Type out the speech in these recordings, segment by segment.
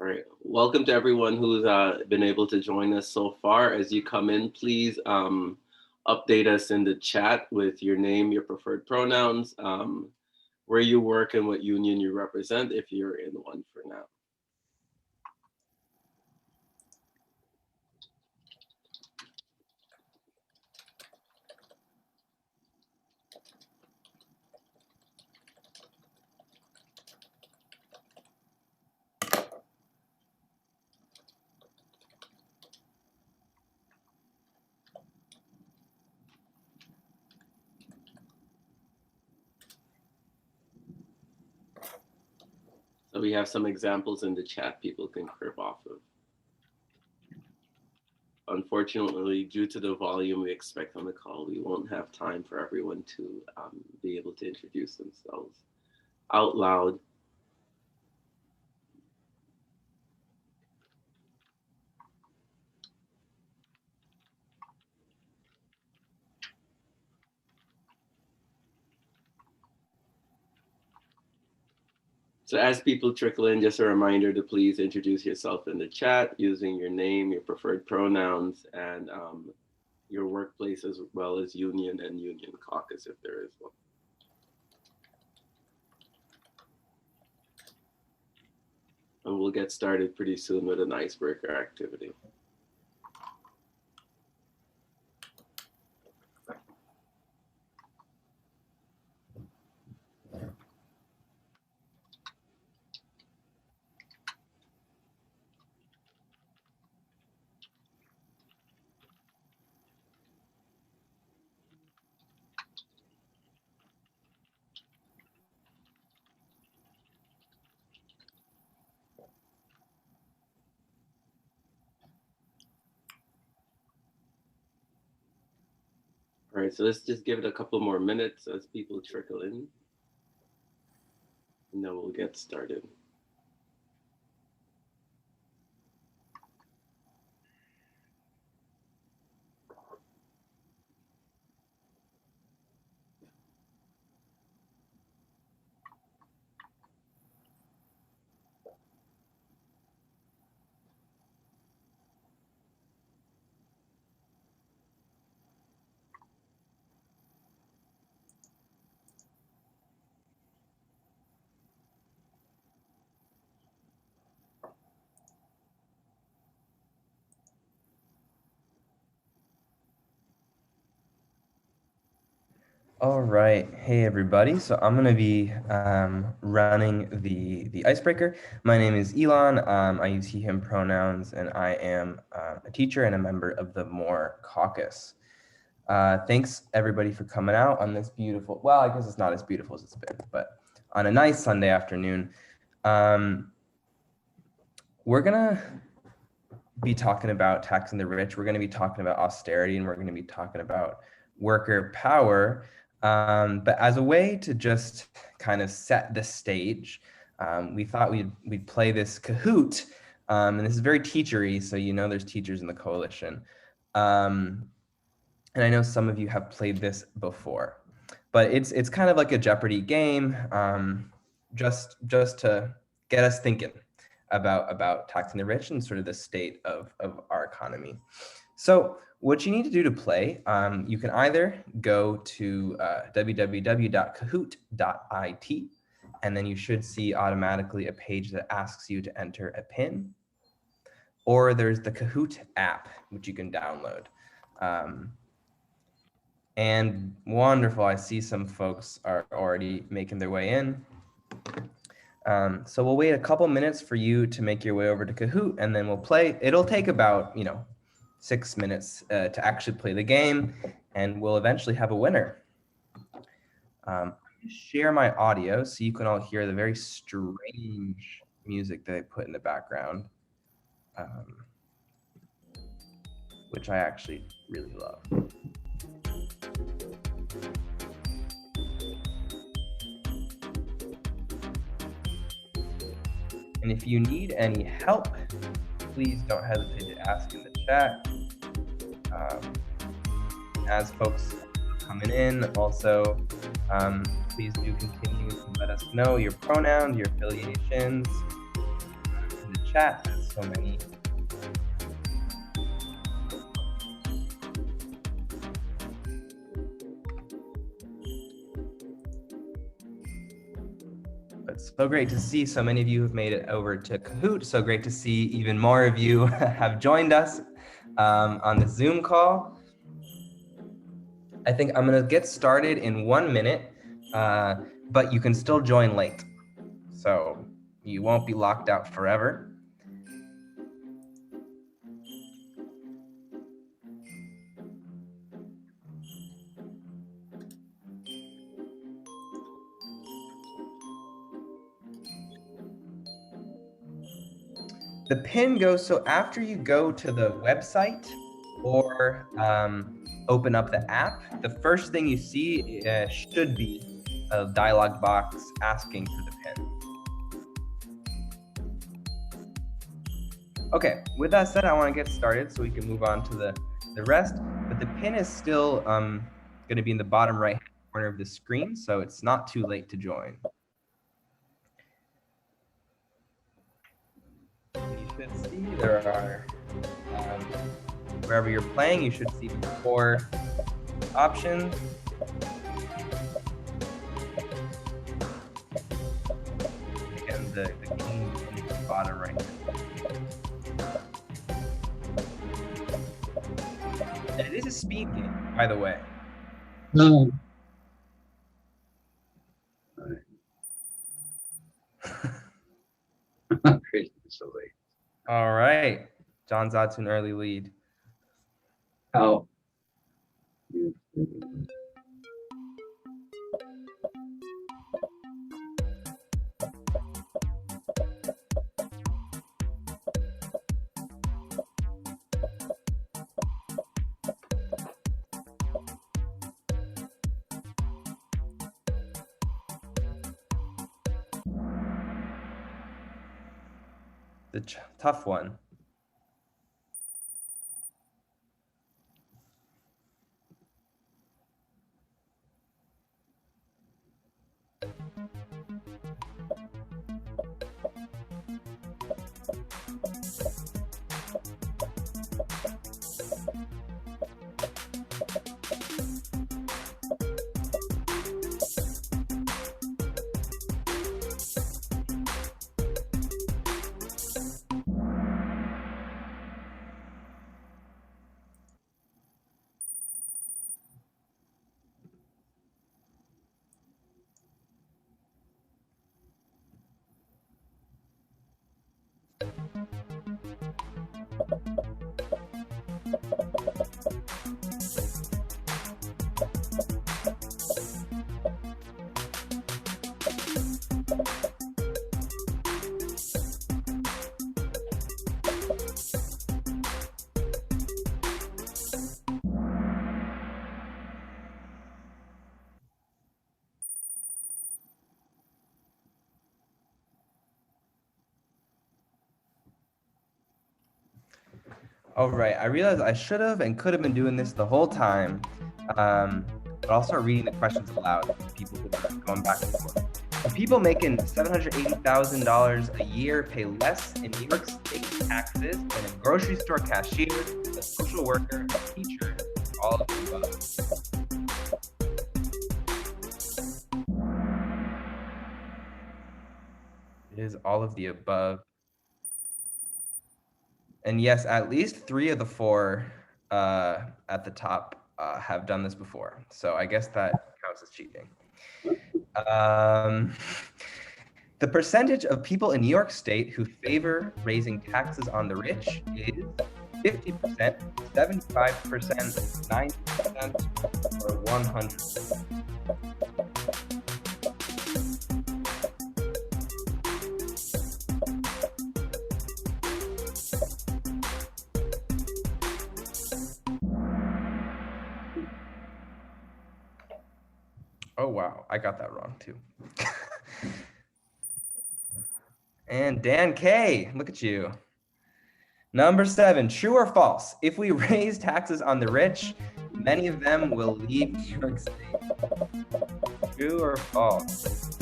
All right. Welcome to everyone who's been able to join us so far. As you come in, please update us in the chat with your name, your preferred pronouns, where you work, and what union you represent, if you're in one for now. So we have some examples in the chat people can crib off of. Unfortunately, due to the volume we expect on the call, we won't have time for everyone to be able to introduce themselves out loud. So as people trickle in, just a reminder to please introduce yourself in the chat using your name, your preferred pronouns, and your workplace, as well as union and union caucus if there is one. And we'll get started pretty soon with an icebreaker activity. All right, so let's just give it a couple more minutes as people trickle in, and then we'll get started. All right, hey everybody. So I'm gonna be running the icebreaker. My name is Ilan. I use he/him pronouns, and I am a teacher and a member of the MORE caucus. Thanks everybody for coming out on this beautiful, well, I guess it's not as beautiful as it's been, but on a nice Sunday afternoon. We're gonna be talking about taxing the rich. We're gonna be talking about austerity, and we're gonna be talking about worker power. But as a way to just kind of set the stage, we thought we'd play this Kahoot, and this is very teachery, so you know there's teachers in the coalition. And I know some of you have played this before, but it's kind of like a Jeopardy game, just to get us thinking about taxing the rich and sort of the state of our economy. So what you need to do to play, you can either go to www.kahoot.it, and then you should see automatically a page that asks you to enter a PIN, or there's the Kahoot app, which you can download. And wonderful, I see some folks are already making their way in. So we'll wait a couple minutes for you to make your way over to Kahoot, and then we'll play. It'll take about, 6 minutes to actually play the game, and we'll eventually have a winner. Share my audio so you can all hear the very strange music that I put in the background, which I actually really love. And if you need any help, please don't hesitate to ask in the chat. As folks are coming in, also, please do continue to let us know your pronouns, your affiliations in the chat has so many. It's so great to see so many of you have made it over to Kahoot. So great to see even more of you have joined us on the Zoom call. I think I'm gonna get started in 1 minute, but you can still join late. So you won't be locked out forever. The pin goes, so after you go to the website or open up the app, the first thing you see should be a dialog box asking for the pin. Okay, with that said, I want to get started so we can move on to the rest, but the pin is still going to be in the bottom right corner of the screen, so it's not too late to join. You should see there are, wherever you're playing, you should see 4 options. Again, the game is in the bottom right. And it is a speed game, by the way. No. Crazy, so late. All right, John's out to an early lead. How? The tough one. All right, I realized I should have and could have been doing this the whole time, but I'll start reading the questions aloud for people who are going back and forth. The people making $780,000 a year pay less in New York State taxes than a grocery store cashier, a social worker, a teacher, all of the above. It is all of the above. And yes, at least 3 of the 4 at the top have done this before. So I guess that counts as cheating. The percentage of people in New York State who favor raising taxes on the rich is 50%, 75%, 90%, or 100%. Oh, wow. I got that wrong, too. And Dan K, look at you. Number 7, true or false? If we raise taxes on the rich, many of them will leave New York State. True or false?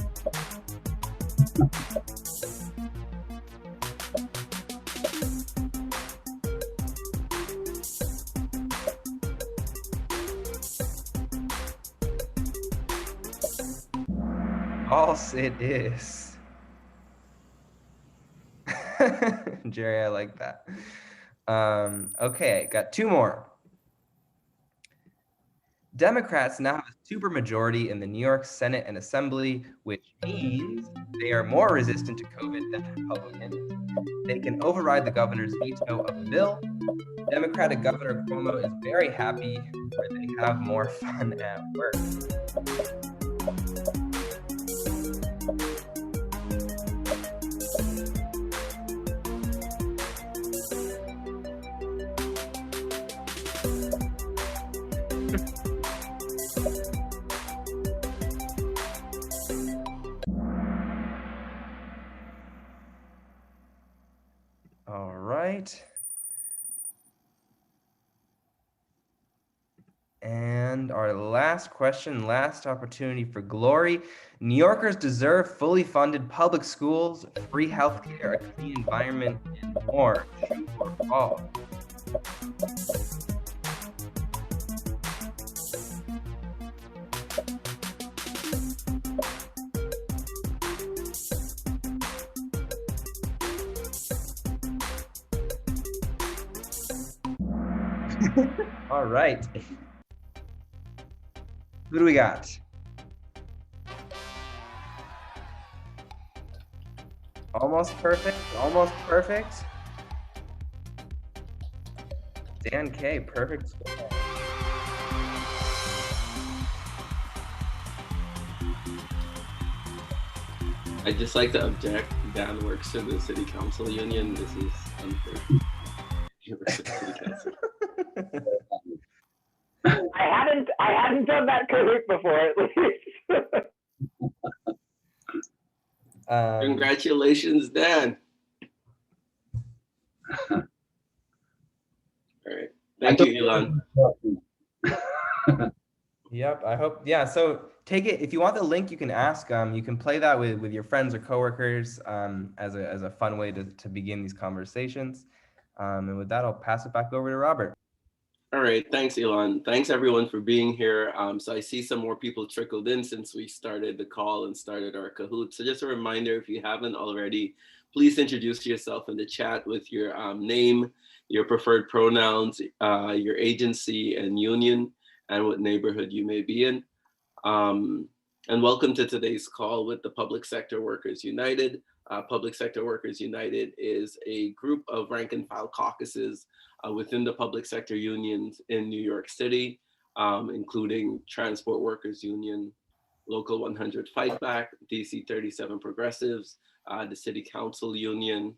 False it is. Jerry, I like that. Okay, got two more. Democrats now have a supermajority in the New York Senate and Assembly, which means they are more resistant to COVID than Republicans. They can override the governor's veto of the bill. Democratic Governor Cuomo is very happy where they have more fun at work. All right. And our last question, last opportunity for glory. New Yorkers deserve fully funded public schools, free healthcare, a clean environment, and more. True or false? All right. Who do we got? Almost perfect, almost perfect. Dan K, perfect score. I'd just like to object. Dan works in the city council union. This is unfair. He works at the city council. I hadn't done that Kahoot before, at least. Congratulations, Dan. All right. Thank you, Ilan. Yep, I hope, yeah, so take it, if you want the link, you can ask, you can play that with your friends or coworkers as a fun way to begin these conversations. And with that, I'll pass it back over to Robert. All right, thanks, Ilan. Thanks, everyone, for being here. So I see some more people trickled in since we started the call and started our Kahoot. So just a reminder, if you haven't already, please introduce yourself in the chat with your name, your preferred pronouns, your agency and union, and what neighborhood you may be in. And welcome to today's call with the Public Sector Workers United. Public Sector Workers United is a group of rank and file caucuses within the public sector unions in New York City, including Transport Workers Union, Local 100 Fightback, DC 37 Progressives, the City Council Union,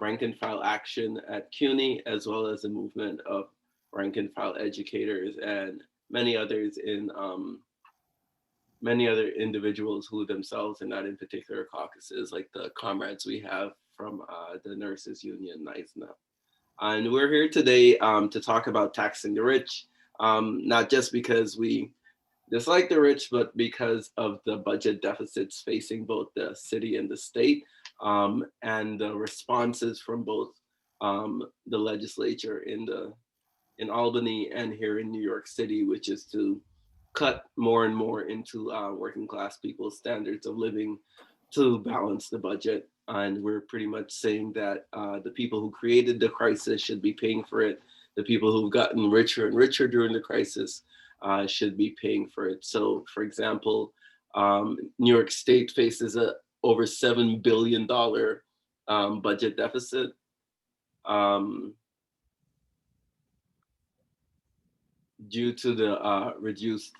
Rank and File Action at CUNY, as well as the movement of rank and file educators and many others in many other individuals who themselves are not in particular caucuses, like the comrades we have from the Nurses Union, NYSNA. And we're here today to talk about taxing the rich, not just because we dislike the rich, but because of the budget deficits facing both the city and the state, and the responses from both the legislature in Albany and here in New York City, which is to cut more and more into working class people's standards of living to balance the budget. And we're pretty much saying that the people who created the crisis should be paying for it. The people who've gotten richer and richer during the crisis should be paying for it. So for example, New York State faces a over $7 billion budget deficit. Due to the reduced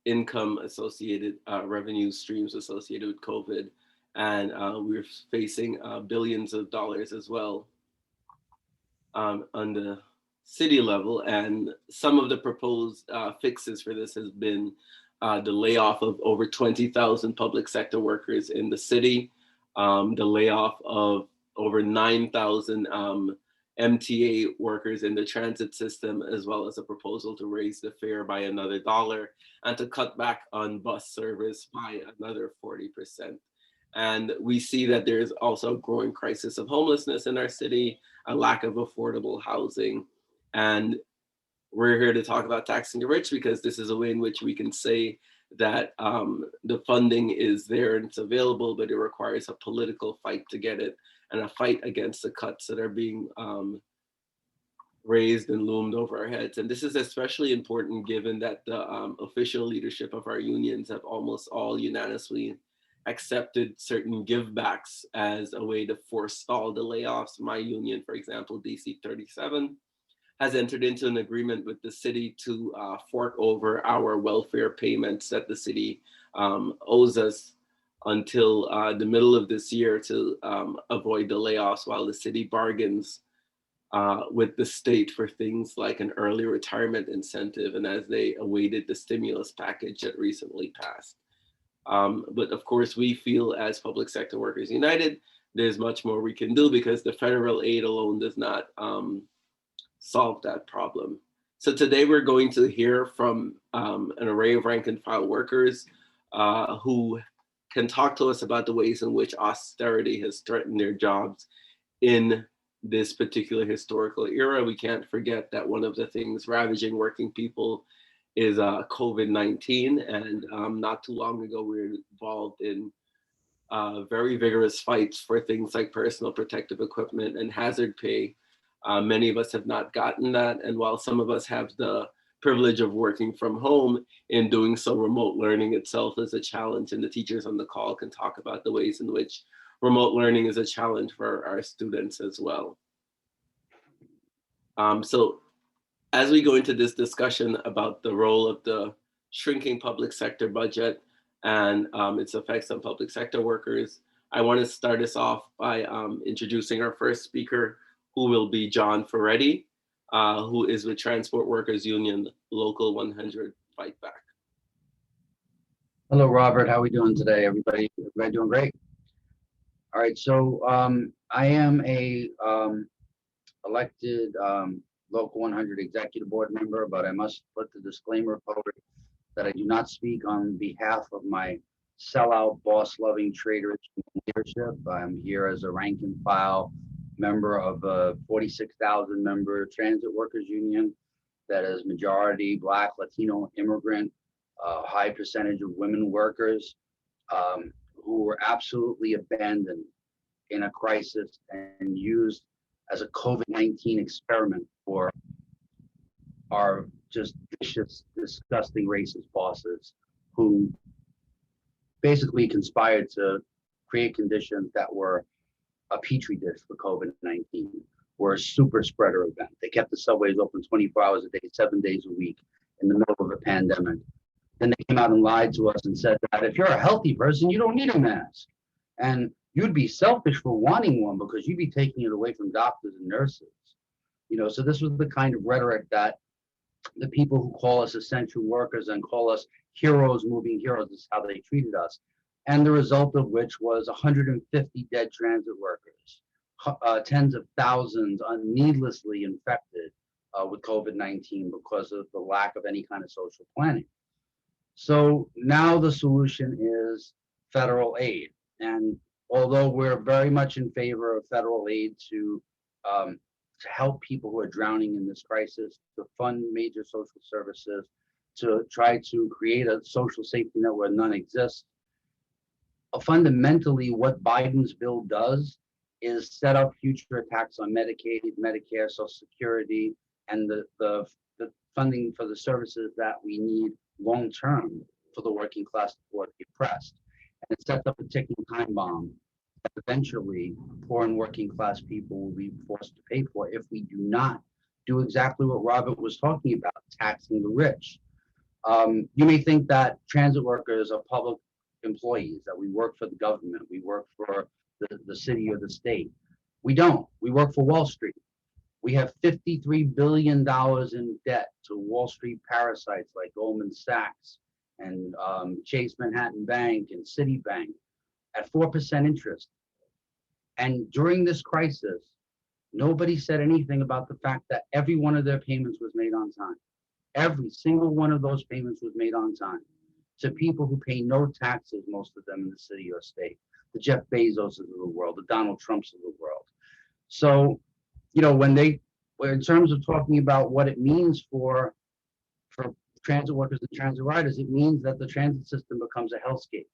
income associated, revenue streams associated with COVID. And we're facing billions of dollars as well on the city level. And some of the proposed fixes for this has been the layoff of over 20,000 public sector workers in the city, the layoff of over 9,000 MTA workers in the transit system, as well as a proposal to raise the fare by another $1 and to cut back on bus service by another 40%. And we see that there's also a growing crisis of homelessness in our city, a lack of affordable housing. And we're here to talk about taxing the rich because this is a way in which we can say that the funding is there and it's available, but it requires a political fight to get it, and a fight against the cuts that are being raised and loomed over our heads. And this is especially important given that the official leadership of our unions have almost all unanimously accepted certain givebacks as a way to forestall the layoffs. My union, for example, DC 37, has entered into an agreement with the city to fork over our welfare payments that the city owes us until the middle of this year to avoid the layoffs, while the city bargains with the state for things like an early retirement incentive, and as they awaited the stimulus package that recently passed. But of course, we feel as Public Sector Workers United, there's much more we can do because the federal aid alone does not solve that problem. So today we're going to hear from an array of rank and file workers who can talk to us about the ways in which austerity has threatened their jobs in this particular historical era. We can't forget that one of the things ravaging working people is COVID-19. And not too long ago, we were involved in very vigorous fights for things like personal protective equipment and hazard pay. Many of us have not gotten that. And while some of us have the privilege of working from home, in doing so, remote learning itself is a challenge. And the teachers on the call can talk about the ways in which remote learning is a challenge for our students as well. So as we go into this discussion about the role of the shrinking public sector budget and its effects on public sector workers, I want to start us off by introducing our first speaker, who will be John Ferretti, who is with Transport Workers Union Local 100 Fightback. Hello, Robert. How are we doing today, everybody? Everybody doing great? All right, so I am a elected Local 100 Executive Board member, but I must put the disclaimer forward that I do not speak on behalf of my sellout, boss-loving, traitorous leadership. I'm here as a rank and file member of a 46,000 member transit workers union that is majority Black, Latino, immigrant, high percentage of women workers who were absolutely abandoned in a crisis and used as a COVID-19 experiment for our just vicious, disgusting racist bosses who basically conspired to create conditions that were a petri dish for COVID-19, were a super spreader event. They kept the subways open 24 hours a day, 7 days a week in the middle of a pandemic. Then they came out and lied to us and said that if you're a healthy person, you don't need a mask. And you'd be selfish for wanting one because you'd be taking it away from doctors and nurses. You know, so this was the kind of rhetoric that the people who call us essential workers and call us heroes, moving heroes, is how they treated us. And the result of which was 150 dead transit workers, tens of thousands needlessly infected with COVID-19 because of the lack of any kind of social planning. So now the solution is federal aid. And although we're very much in favor of federal aid to help people who are drowning in this crisis, to fund major social services, to try to create a social safety net where none exists, fundamentally what Biden's bill does is set up future attacks on Medicaid, Medicare, Social Security, and the funding for the services that we need long-term for the working class or the oppressed. And it sets up a ticking time bomb that eventually poor and working class people will be forced to pay for if we do not do exactly what Robert was talking about, taxing the rich. You may think that transit workers are public employees, that we work for the government, we work for the city or the state. We don't. We work for Wall Street. We have $53 billion in debt to Wall Street parasites like Goldman Sachs and Chase Manhattan Bank and Citibank at 4% interest. And during this crisis, nobody said anything about the fact that every one of their payments was made on time. Every single one of those payments was made on time to people who pay no taxes, most of them in the city or state, the Jeff Bezos of the world, the Donald Trumps of the world. So, you know, in terms of talking about what it means for transit workers and transit riders, it means that the transit system becomes a hellscape.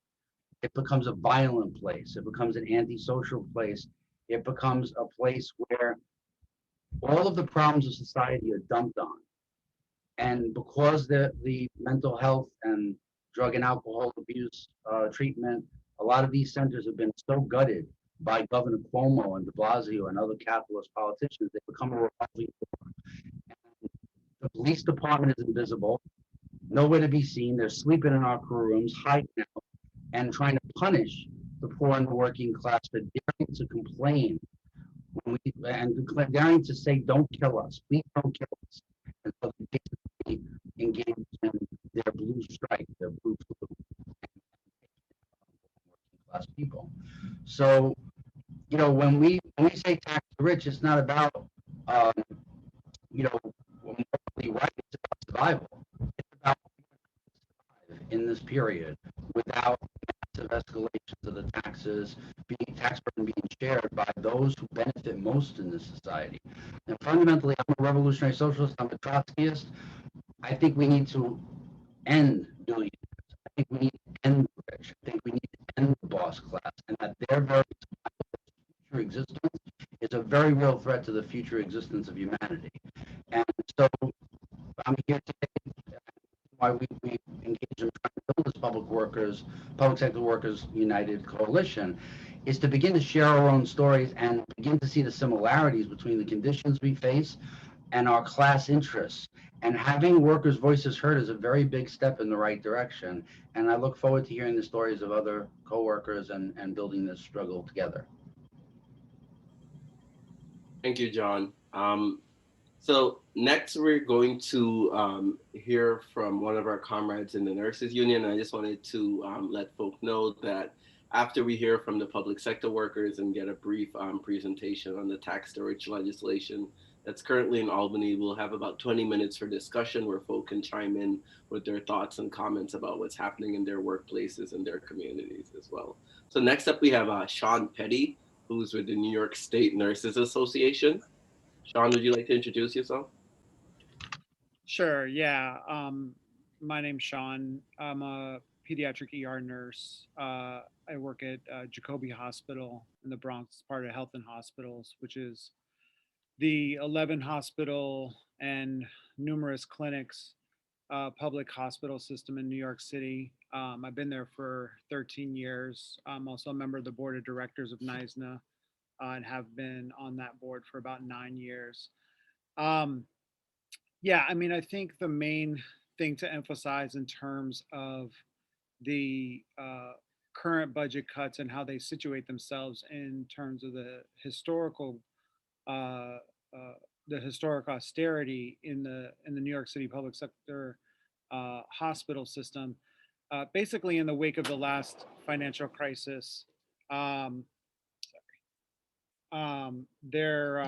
It becomes a violent place. It becomes an antisocial place. It becomes a place where all of the problems of society are dumped on. And because the mental health and drug and alcohol abuse treatment, a lot of these centers have been so gutted by Governor Cuomo and de Blasio and other capitalist politicians, they become a revolving door. The police department is invisible, nowhere to be seen. They're sleeping in our crew rooms, hiding out, and trying to punish the poor and the working class for daring to complain and daring to say, "Don't kill us, please don't kill us." And so they basically engage in their blue strike, their blue flu, working class people. So, you know, when we say tax the rich, it's not about you know, morally right, it's about survival. It's about in this period without massive escalations of the taxes, tax burden being shared by those who benefit most in this society. And fundamentally, I'm a revolutionary socialist, I'm a Trotskyist. I think we need to end billionaires. I think we need to end the rich. I think we need to end the boss class, and that their very future existence is a very real threat to the future existence of humanity. And so I'm here today, why we engage in trying to build this public sector workers united coalition, is to begin to share our own stories and begin to see the similarities between the conditions we face and our class interests. And having workers' voices heard is a very big step in the right direction. And I look forward to hearing the stories of other co-workers and building this struggle together. Thank you, John. So next we're going to hear from one of our comrades in the nurses union. I just wanted to let folk know that after we hear from the public sector workers and get a brief presentation on the tax storage legislation that's currently in Albany, we'll have about 20 minutes for discussion where folk can chime in with their thoughts and comments about what's happening in their workplaces and their communities as well. So next up we have Sean Petty, who's with the New York State Nurses Association. Sean, would you like to introduce yourself? Sure, yeah. My name's Sean. I'm a pediatric ER nurse. I work at Jacobi Hospital in the Bronx, part of Health and Hospitals, which is the 11 hospital and numerous clinics public hospital system in New York City. I've been there for 13 years. I'm also a member of the board of directors of NYSNA and have been on that board for about 9 years. Yeah, I mean, I think the main thing to emphasize in terms of the current budget cuts and how they situate themselves in terms of uh, the historic austerity in the New York City public sector hospital system. Basically, in the wake of the last financial crisis, um, they're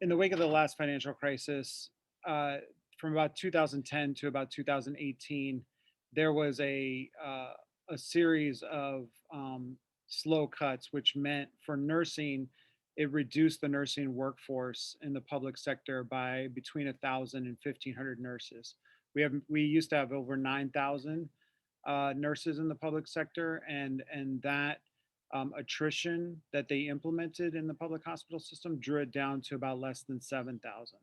in the wake of the last financial crisis, from about 2010 to about 2018, there was a series of slow cuts, which meant for nursing, it reduced the nursing workforce in the public sector by between 1,000 and 1,500 nurses. We used to have over 9,000 nurses in the public sector, and that attrition that they implemented in the public hospital system drew it down to about less than 7,000,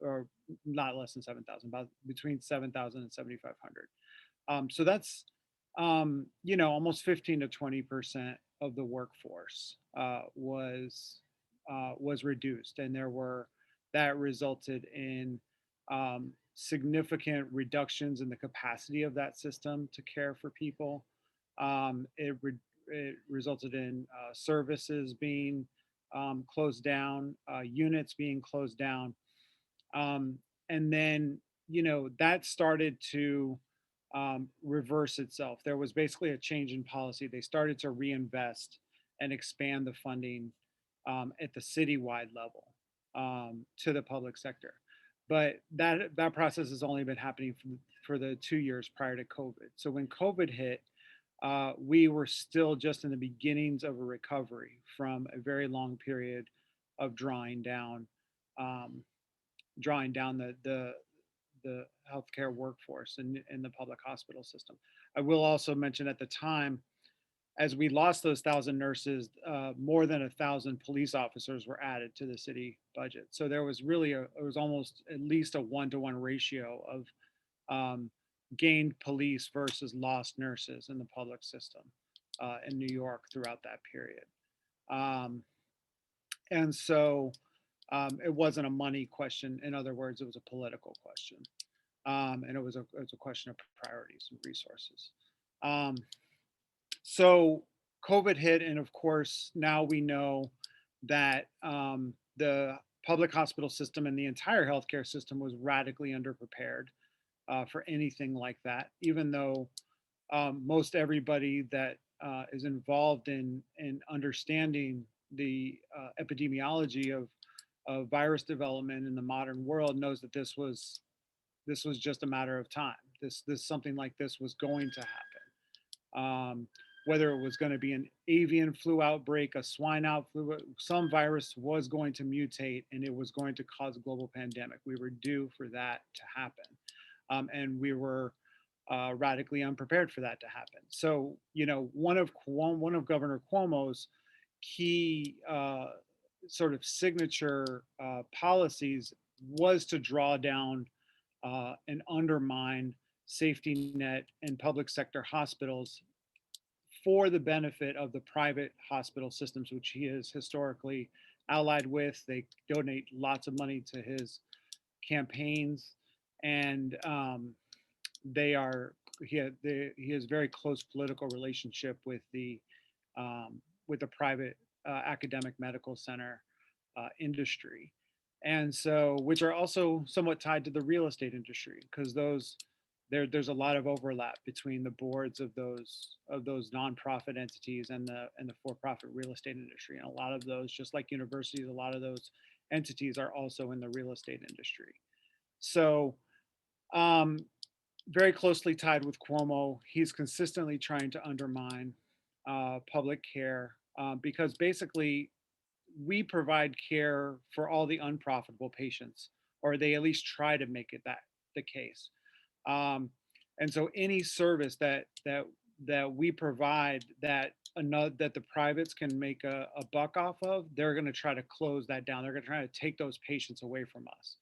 or not less than 7,000, about between 7,000 and 7,500. So that's almost 15 to 20% of the workforce was reduced, and that resulted in significant reductions in the capacity of that system to care for people. It resulted in services being closed down, units being closed down. And then, that started to reverse itself. There was basically a change in policy. They started to reinvest and expand the funding at the citywide level to the public sector. But that process has only been happening for the 2 years prior to COVID. So when COVID hit, we were still just in the beginnings of a recovery from a very long period of drawing down drawing down the healthcare workforce in the public hospital system. I will also mention at the time, as we lost those 1,000 nurses, more than 1,000 police officers were added to the city budget. So there was really it was almost at least a 1-to-1 ratio of gained police versus lost nurses in the public system in New York throughout that period. And so it wasn't a money question. In other words, it was a political question. And it was a question of priorities and resources. So COVID hit, and of course, now we know that the public hospital system and the entire healthcare system was radically underprepared for anything like that, even though most everybody that is involved in understanding the epidemiology of virus development in the modern world knows that this was just a matter of time. Something like this was going to happen. Whether it was going to be an avian flu outbreak, a swine flu, some virus was going to mutate and it was going to cause a global pandemic. We were due for that to happen. And we were radically unprepared for that to happen. So, one of Governor Cuomo's key sort of signature policies was to draw down and undermine safety net and public sector hospitals for the benefit of the private hospital systems, which he is historically allied with. They donate lots of money to his campaigns, and he has very close political relationship with the private academic medical center industry, and so which are also somewhat tied to the real estate industry, because there's a lot of overlap between the boards of those nonprofit entities and the for-profit real estate industry. And a lot of those, just like universities, a lot of those entities are also in the real estate industry. So very closely tied with Cuomo, he's consistently trying to undermine public care because basically we provide care for all the unprofitable patients, or they at least try to make it that the case. And so any service that we provide that the privates can make a buck off of, they're going to try to close that down. They're going to try to take those patients away from us.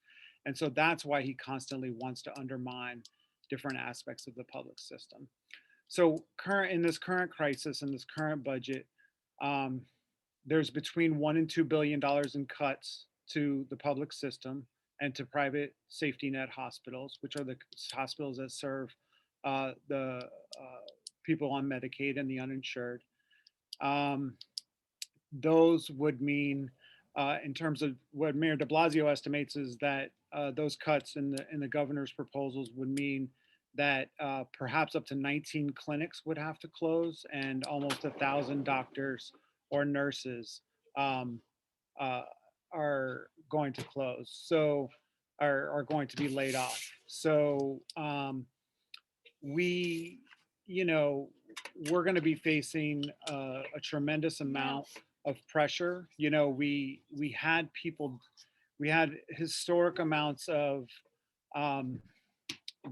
And so that's why he constantly wants to undermine different aspects of the public system. So in this current crisis, in this current budget, there's between $1 and $2 billion in cuts to the public system and to private safety net hospitals, which are the hospitals that serve the people on Medicaid and the uninsured. Those would mean, in terms of what Mayor de Blasio estimates, is that those cuts in the governor's proposals would mean that perhaps up to 19 clinics would have to close, and almost 1,000 doctors or nurses are going to close. So are going to be laid off. So we're going to be facing a tremendous amount of pressure. We had historic amounts of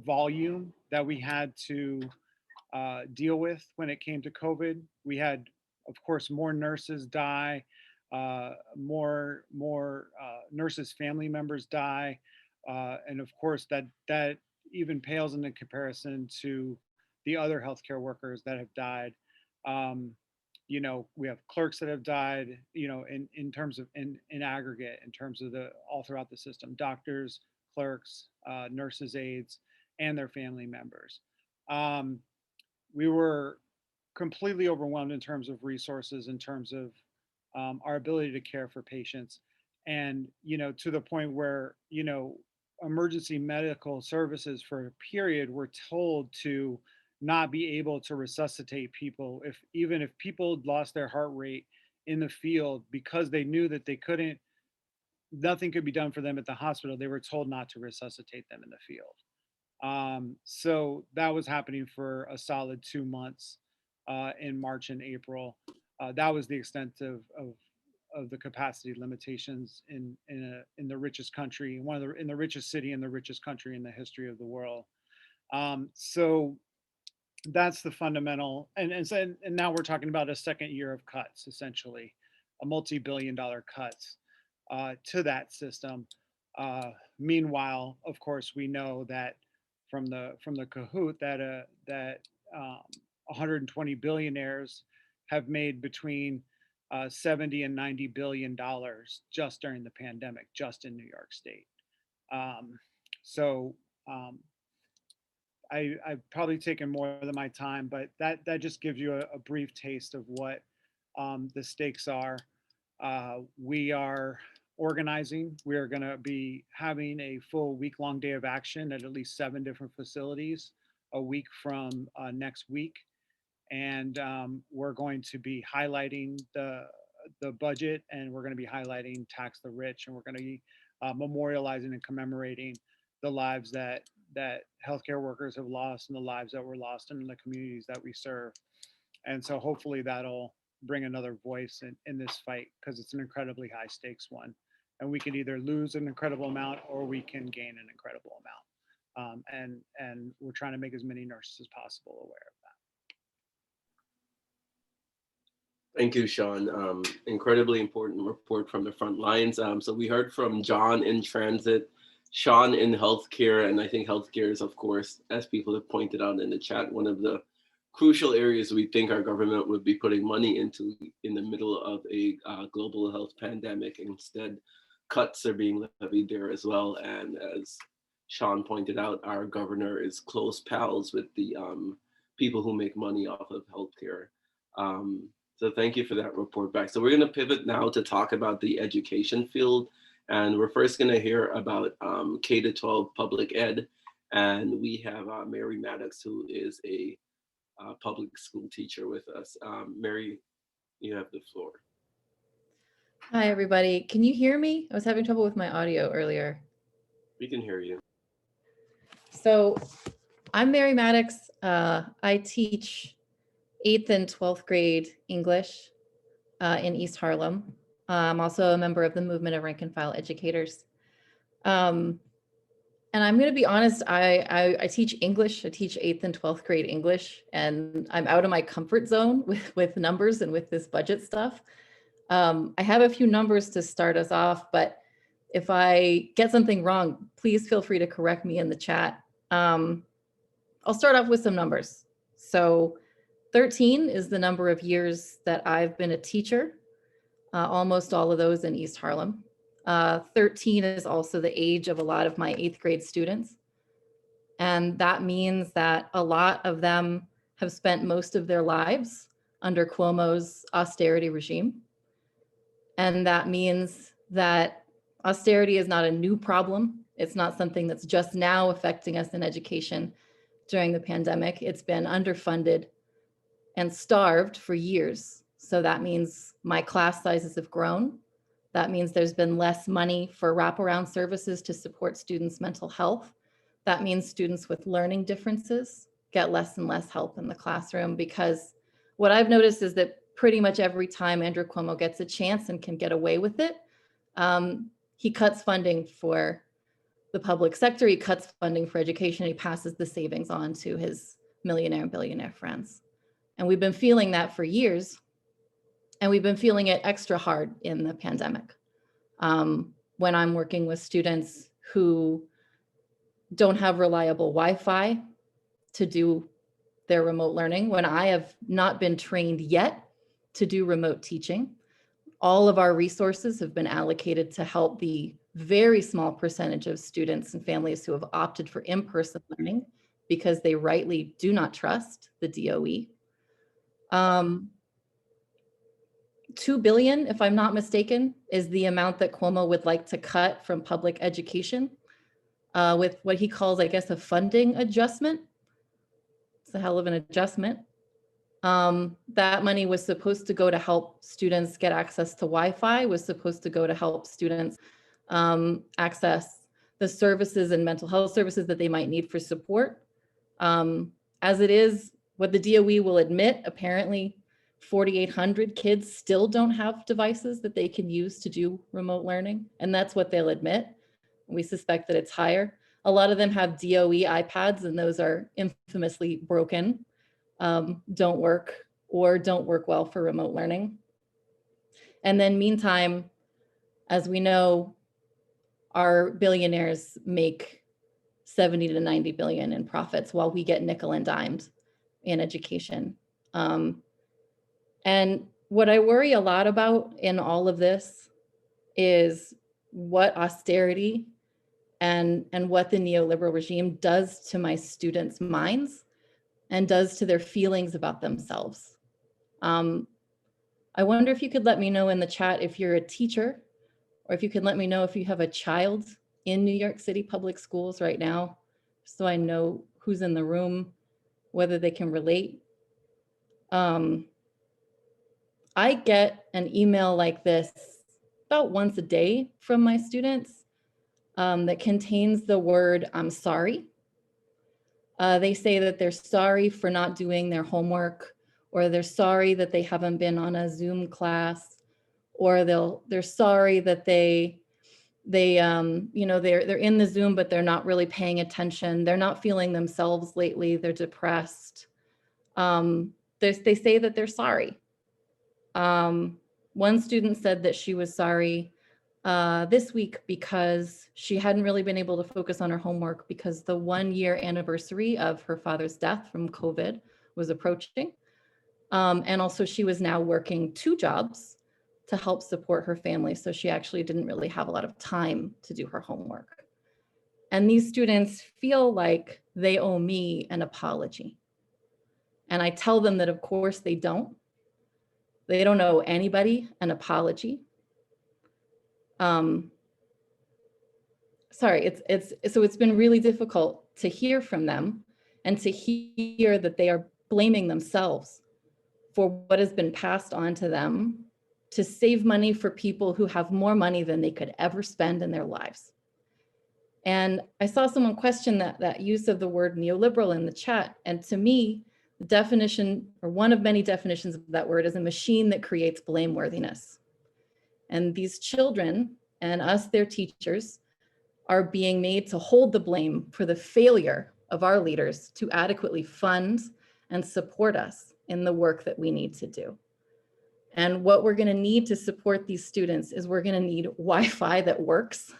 volume that we had to deal with when it came to COVID. We had, of course, more nurses die, more nurses' family members die, and of course that even pales into comparison to the other healthcare workers that have died. We have clerks that have died, in terms of in aggregate, in terms of all throughout the system, doctors, clerks, nurses, aides, and their family members. We were completely overwhelmed in terms of resources, in terms of our ability to care for patients, and to the point where emergency medical services for a period were told to not be able to resuscitate people even if people lost their heart rate in the field, because they knew that nothing could be done for them at the hospital. They were told not to resuscitate them in the field. So that was happening for a solid 2 months in March and April. That was the extent the capacity limitations in the richest country, in the richest city in the richest country in the history of the world. So that's the fundamental, and now we're talking about a second year of cuts, essentially, a multi-billion-dollar cuts to that system. Meanwhile, of course, we know that from the Kahoot that 120 billionaires have made between 70 and 90 billion dollars just during the pandemic, just in New York State. So I've probably taken more than my time, but that just gives you a brief taste of what the stakes are. We are organizing. We are going to be having a full week-long day of action at least 7 different facilities a week from next week. And we're going to be highlighting the budget, and we're going to be highlighting Tax the Rich, and we're going to be memorializing and commemorating the lives that healthcare workers have lost and the lives that were lost in the communities that we serve. And so hopefully that'll bring another voice in this fight, because it's an incredibly high stakes one. And we can either lose an incredible amount or we can gain an incredible amount. And we're trying to make as many nurses as possible aware of that. Thank you, Sean. Incredibly important report from the front lines. So we heard from John in transit, Sean in healthcare, and I think healthcare is, of course, as people have pointed out in the chat, one of the crucial areas we think our government would be putting money into in the middle of a global health pandemic. Instead, cuts are being levied there as well. And as Sean pointed out, our governor is close pals with the people who make money off of healthcare. So thank you for that report back. So we're going to pivot now to talk about the education field. And we're first going to hear about K-12 public ed. And we have Mary Maddox, who is a public school teacher with us. Mary, you have the floor. Hi, everybody. Can you hear me? I was having trouble with my audio earlier. We can hear you. So I'm Mary Maddox. I teach 8th and 12th grade English in East Harlem. I'm also a member of the Movement of Rank and File Educators. And I'm going to be honest, I teach English. I teach 8th and 12th grade English, and I'm out of my comfort zone with numbers and with this budget stuff. I have a few numbers to start us off, but if I get something wrong, please feel free to correct me in the chat. I'll start off with some numbers. So 13 is the number of years that I've been a teacher, almost all of those in East Harlem. 13 is also the age of a lot of my 8th grade students. And that means that a lot of them have spent most of their lives under Cuomo's austerity regime. And that means that austerity is not a new problem. It's not something that's just now affecting us in education during the pandemic. It's been underfunded and starved for years. So that means my class sizes have grown. That means there's been less money for wraparound services to support students' mental health. That means students with learning differences get less and less help in the classroom, because what I've noticed is that pretty much every time Andrew Cuomo gets a chance and can get away with it, he cuts funding for the public sector, he cuts funding for education, he passes the savings on to his millionaire and billionaire friends. And we've been feeling that for years. And we've been feeling it extra hard in the pandemic. When I'm working with students who don't have reliable Wi-Fi to do their remote learning, when I have not been trained yet to do remote teaching, all of our resources have been allocated to help the very small percentage of students and families who have opted for in-person learning because they rightly do not trust the DOE. 2 billion, if I'm not mistaken, is the amount that Cuomo would like to cut from public education with what he calls, I guess, a funding adjustment. It's a hell of an adjustment. That money was supposed to go to help students get access to Wi-Fi, was supposed to go to help students access the services and mental health services that they might need for support. As it is, what the DOE will admit, apparently 4,800 kids still don't have devices that they can use to do remote learning, and that's what they'll admit. We suspect that it's higher. A lot of them have DOE iPads, and those are infamously broken, don't work, or don't work well for remote learning. And then meantime, as we know, our billionaires make 70 to 90 billion in profits while we get nickel and dimed in education. And what I worry a lot about in all of this is what austerity and what the neoliberal regime does to my students' minds and does to their feelings about themselves. I wonder if you could let me know in the chat if you're a teacher, or if you could let me know if you have a child in New York City public schools right now, so I know who's in the room, whether they can relate. I get an email like this about once a day from my students that contains the word, "I'm sorry." They say that they're sorry for not doing their homework, or they're sorry that they haven't been on a Zoom class, or they're sorry that they're in the Zoom, but they're not really paying attention. They're not feeling themselves lately. They're depressed. They say that they're sorry. One student said that she was sorry this week because she hadn't really been able to focus on her homework because the 1-year anniversary of her father's death from COVID was approaching. And also she was now working 2 jobs to help support her family. So she actually didn't really have a lot of time to do her homework. And these students feel like they owe me an apology. And I tell them that of course they don't. They don't owe anybody an apology. Sorry, it's been really difficult to hear from them and to hear that they are blaming themselves for what has been passed on to them to save money for people who have more money than they could ever spend in their lives. And I saw someone question that use of the word neoliberal in the chat. And to me, the definition, or one of many definitions of that word, is a machine that creates blameworthiness. And these children and us, their teachers, are being made to hold the blame for the failure of our leaders to adequately fund and support us in the work that we need to do. And what we're going to need to support these students is we're going to need Wi-Fi that works.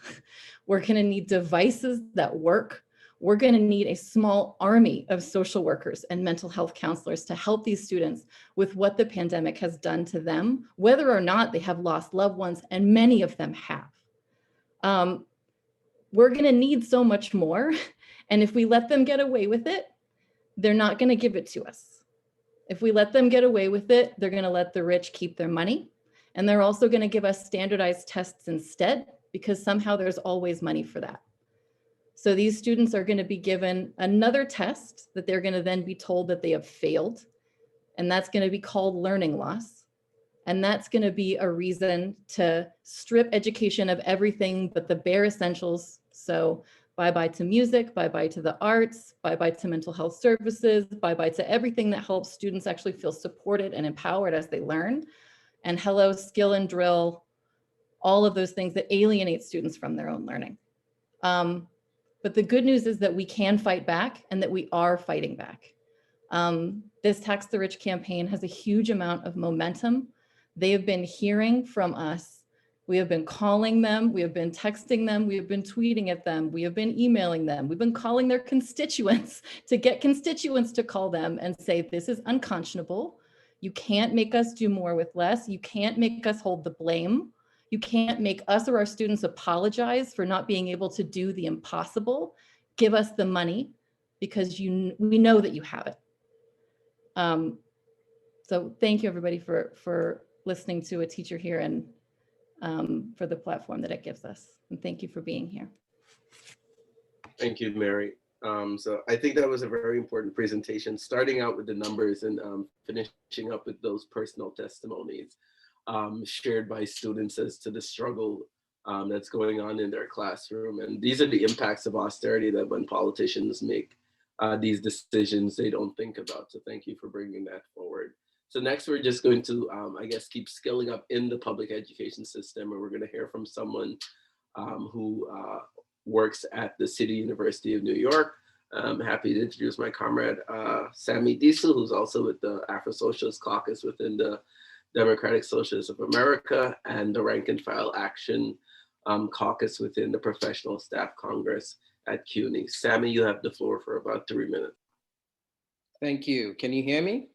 We're going to need devices that work. We're going to need a small army of social workers and mental health counselors to help these students with what the pandemic has done to them, whether or not they have lost loved ones, and many of them have. We're going to need so much more. And if we let them get away with it, they're not going to give it to us. If we let them get away with it, they're going to let the rich keep their money. And they're also going to give us standardized tests instead, because somehow there's always money for that. So these students are going to be given another test that they're going to then be told that they have failed. And that's going to be called learning loss. And that's going to be a reason to strip education of everything but the bare essentials. So bye-bye to music, bye-bye to the arts, bye-bye to mental health services, bye-bye to everything that helps students actually feel supported and empowered as they learn. And hello, skill and drill, all of those things that alienate students from their own learning. But the good news is that we can fight back and that we are fighting back. This Tax the Rich campaign has a huge amount of momentum. They have been hearing from us. We have been calling them, we have been texting them, we have been tweeting at them, we have been emailing them, we've been calling their constituents to get constituents to call them and say, this is unconscionable. You can't make us do more with less. You can't make us hold the blame. You can't make us or our students apologize for not being able to do the impossible. Give us the money because we know that you have it. So thank you everybody for listening to a teacher here and for the platform that it gives us. And thank you for being here. Thank you, Mary. So I think that was a very important presentation, starting out with the numbers and finishing up with those personal testimonies shared by students as to the struggle that's going on in their classroom. And these are the impacts of austerity that when politicians make these decisions, they don't think about. So thank you for bringing that forward. So next we're just going to, I guess, keep skilling up in the public education system, and we're going to hear from someone who works at the City University of New York. I'm happy to introduce my comrade, Sami Disu, who's also with the Afro-Socialist Caucus within the Democratic Socialists of America and the Rank and File Action Caucus within the Professional Staff Congress at CUNY. Sami, you have the floor for about 3 minutes. Thank you. Can you hear me?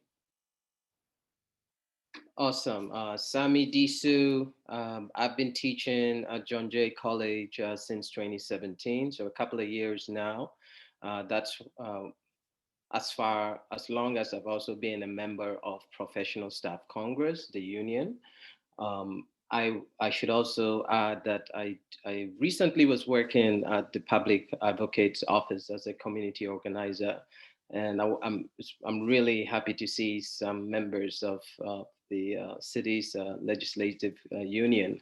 Awesome. Sami Disu. I've been teaching at John Jay College since 2017, so a couple of years now. That's as long as I've also been a member of Professional Staff Congress, the union. I should also add that I recently was working at the Public Advocate's Office as a community organizer, and I'm really happy to see some members of the city's legislative union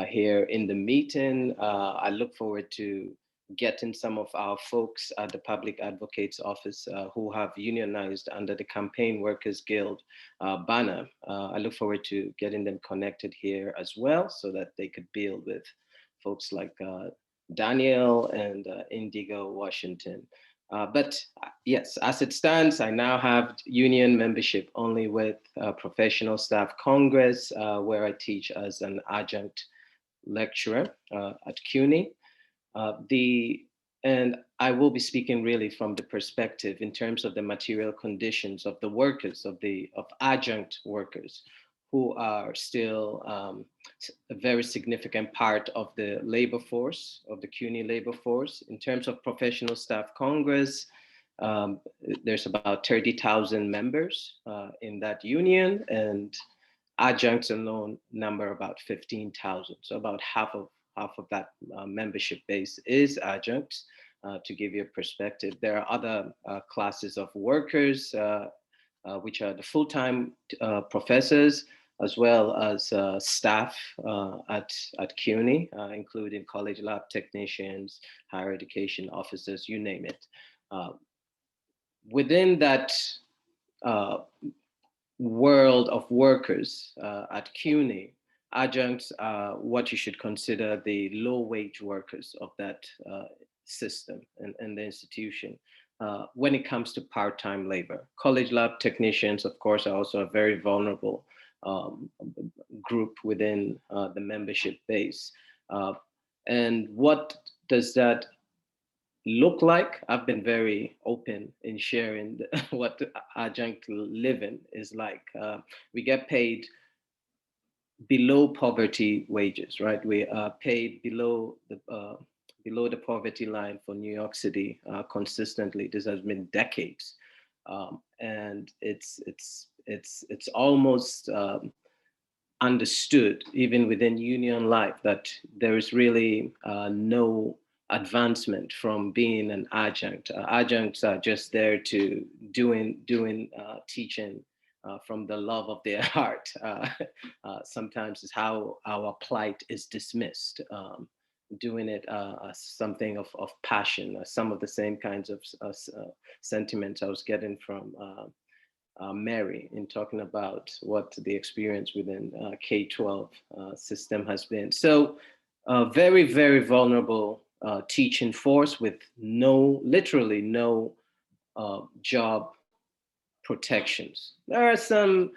here in the meeting. I look forward to getting some of our folks at the Public Advocate's Office who have unionized under the Campaign Workers Guild banner. I look forward to getting them connected here as well so that they could build with folks like Daniel and Ndigo Washington. But yes, as it stands, I now have union membership only with Professional Staff Congress, where I teach as an adjunct lecturer at CUNY. And I will be speaking really from the perspective in terms of the material conditions of the workers, of adjunct workers, who are still a very significant part of the labor force, of the CUNY labor force. In terms of Professional Staff Congress, there's about 30,000 members in that union, and adjuncts alone number about 15,000. So about half of that membership base is adjuncts. To give you a perspective, there are other classes of workers, which are the full-time professors, as well as staff at CUNY, including college lab technicians, higher education officers, you name it. Within that world of workers at CUNY, adjuncts are what you should consider the low-wage workers of that system and the institution when it comes to part-time labor. College lab technicians, of course, are also a very vulnerable group within the membership base. And what does that look like? I've been very open in sharing what adjunct living is like. We get paid below poverty wages, right? We are paid below the poverty line for New York City consistently. This has been decades, and it's almost understood even within union life that there is really no advancement from being an adjunct. Adjuncts are just there to doing teaching from the love of their heart. Sometimes is how our plight is dismissed. Doing it as something of passion, some of the same kinds of sentiments I was getting from Mary in talking about what the experience within K-12 system has been. So very, very vulnerable teaching force with literally no job protections. There are some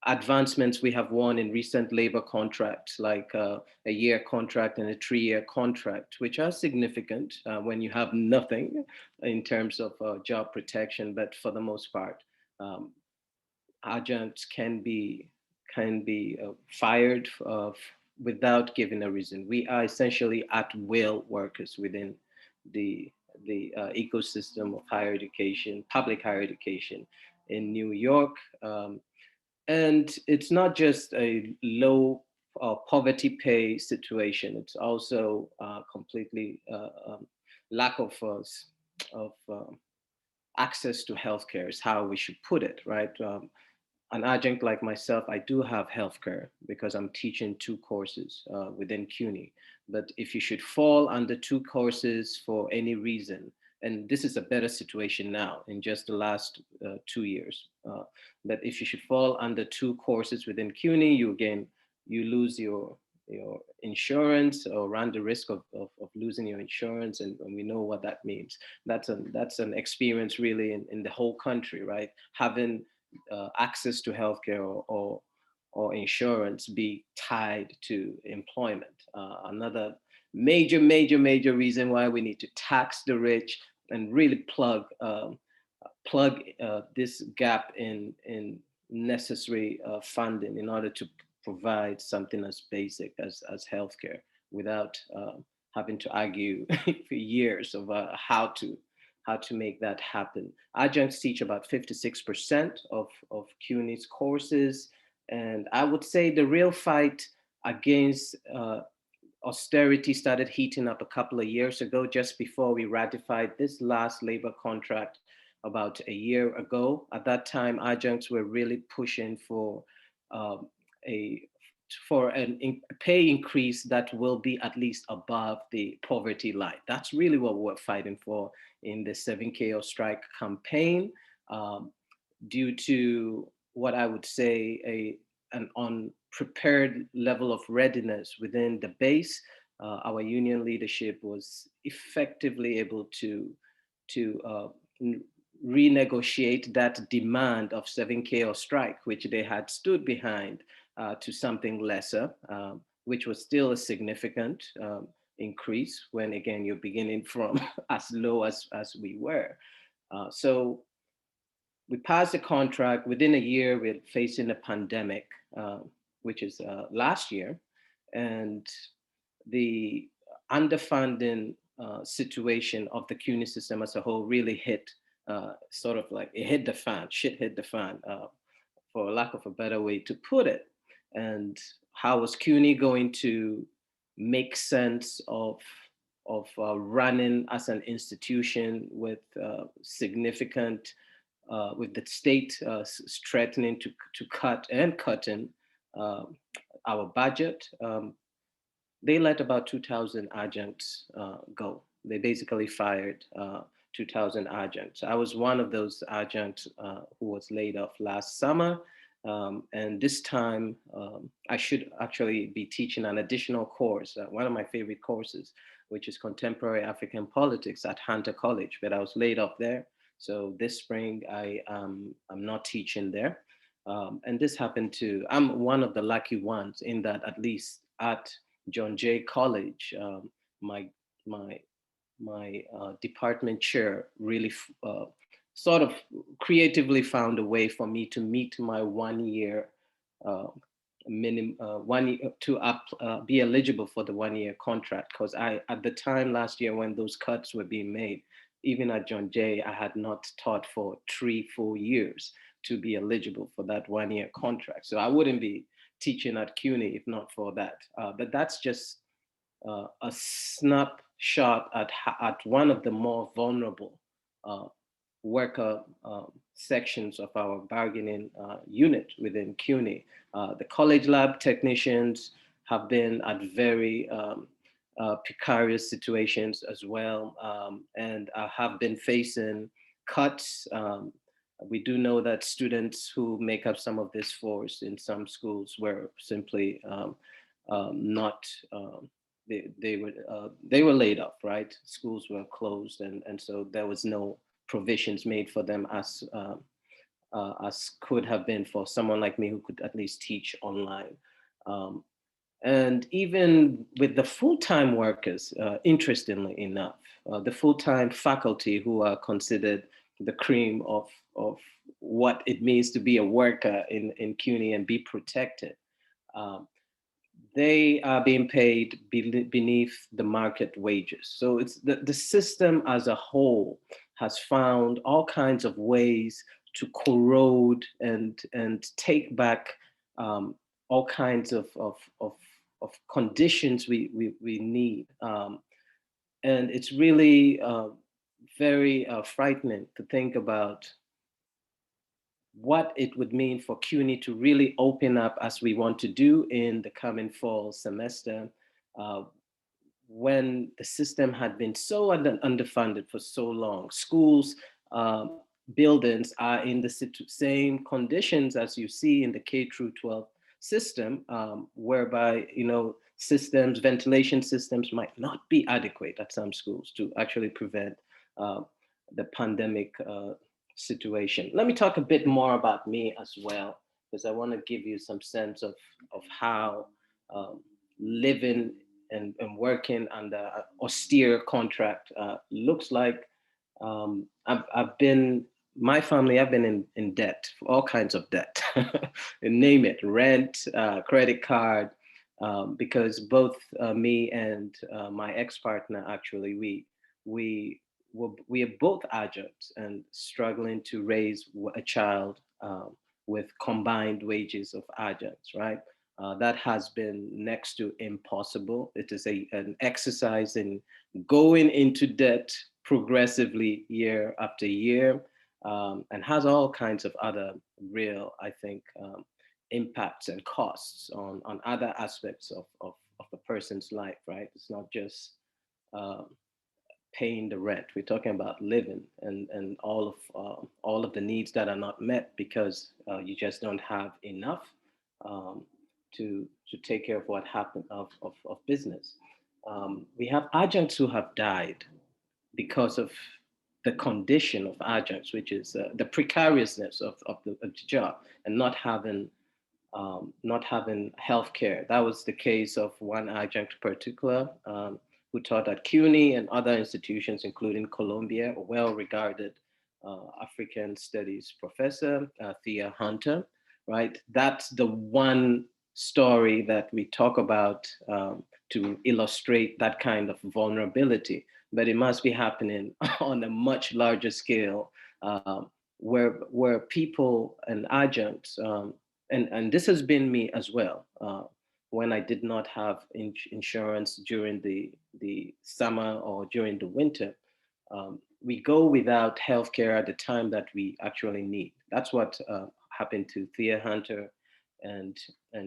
advancements we have won in recent labor contracts, like a year contract and a 3-year contract, which are significant when you have nothing in terms of job protection. But for the most part, adjuncts can be fired without giving a reason. We are essentially at-will workers within the ecosystem of higher education, public higher education in New York. And it's not just a low poverty pay situation. It's also completely lack of access to healthcare is how we should put it, right? An adjunct like myself, I do have healthcare because I'm teaching 2 courses within CUNY. But if you should fall under 2 courses for any reason, and this is a better situation now in just the last 2 years. But if you should fall under 2 courses within CUNY, you lose your insurance, or run the risk of losing your insurance, and we know what that means. That's an experience really in the whole country, right? Having access to healthcare or insurance be tied to employment. Another major reason why we need to tax the rich and really plug this gap in necessary funding in order to provide something as basic as healthcare, without having to argue for years about how to make that happen. Adjuncts teach about 56% of CUNY's courses, and I would say the real fight against austerity started heating up a couple of years ago, just before we ratified this last labor contract about a year ago. At that time, adjuncts were really pushing for a pay increase that will be at least above the poverty line. That's really what we're fighting for in the 7K strike campaign, due to what I would say an unprepared level of readiness within the base. Our union leadership was effectively able to renegotiate that demand of 7K strike, which they had stood behind, to something lesser, which was still a significant increase when, again, you're beginning from as low as we were. So we passed the contract. Within a year, we're facing a pandemic, which is last year, and the underfunding situation of the CUNY system as a whole really hit, sort of like it hit the fan, shit hit the fan, for lack of a better way to put it. And how was CUNY going to make sense of running as an institution with significant, with the state threatening to cut and cutting our budget? They let about 2,000 adjuncts go. They basically fired 2,000 adjuncts. I was one of those adjuncts who was laid off last summer. And this time, I should actually be teaching an additional course, one of my favorite courses, which is Contemporary African Politics at Hunter College, but I was laid off there. So this spring, I'm not teaching there. And this happened to, I'm one of the lucky ones in that, at least at John Jay College, my department chair really sort of creatively found a way for me to meet my 1 year minimum, be eligible for the 1 year contract. Because at the time last year when those cuts were being made, even at John Jay, I had not taught for 3 full years to be eligible for that 1 year contract. So I wouldn't be teaching at CUNY if not for that. But that's just a snapshot at one of the more vulnerable worker sections of our bargaining unit within CUNY. The college lab technicians have been at very precarious situations as well, and have been facing cuts. We do know that students who make up some of this force in some schools were simply not, they were laid off, right? Schools were closed, and so there was no provisions made for them as could have been for someone like me who could at least teach online. And even with the full-time workers, interestingly enough, the full-time faculty who are considered the cream of what it means to be a worker in CUNY and be protected, they are being paid beneath the market wages. So it's the system as a whole has found all kinds of ways to corrode and take back all kinds of conditions we need. And it's really very frightening to think about what it would mean for CUNY to really open up as we want to do in the coming fall semester. when the system had been so underfunded for so long. Schools, buildings are in the same conditions as you see in the K through 12 system, whereby, you know, systems, ventilation systems might not be adequate at some schools to actually prevent the pandemic situation. Let me talk a bit more about me as well, because I want to give you some sense of how living and working under austere contract looks like. I've been, my family, I've been in debt, all kinds of debt, name it, rent, credit card, because both me and my ex-partner, actually, we are both adjuncts and struggling to raise a child with combined wages of adjuncts, right? That has been next to impossible. It is an exercise in going into debt progressively year after year, and has all kinds of other real, I think, impacts and costs on other aspects of a person's life, right? It's not just paying the rent. We're talking about living and all of the needs that are not met because you just don't have enough to take care of what happened of business. We have adjuncts who have died because of the condition of adjuncts, which is the precariousness of the job and not having healthcare. That was the case of one adjunct in particular who taught at CUNY and other institutions, including Columbia, a well-regarded African studies professor, Thea Hunter, right? That's the one story that we talk about to illustrate that kind of vulnerability, but it must be happening on a much larger scale where people and adjuncts, and this has been me as well, when I did not have insurance during the summer or during the winter, we go without healthcare at the time that we actually need. That's what happened to Thea Hunter, and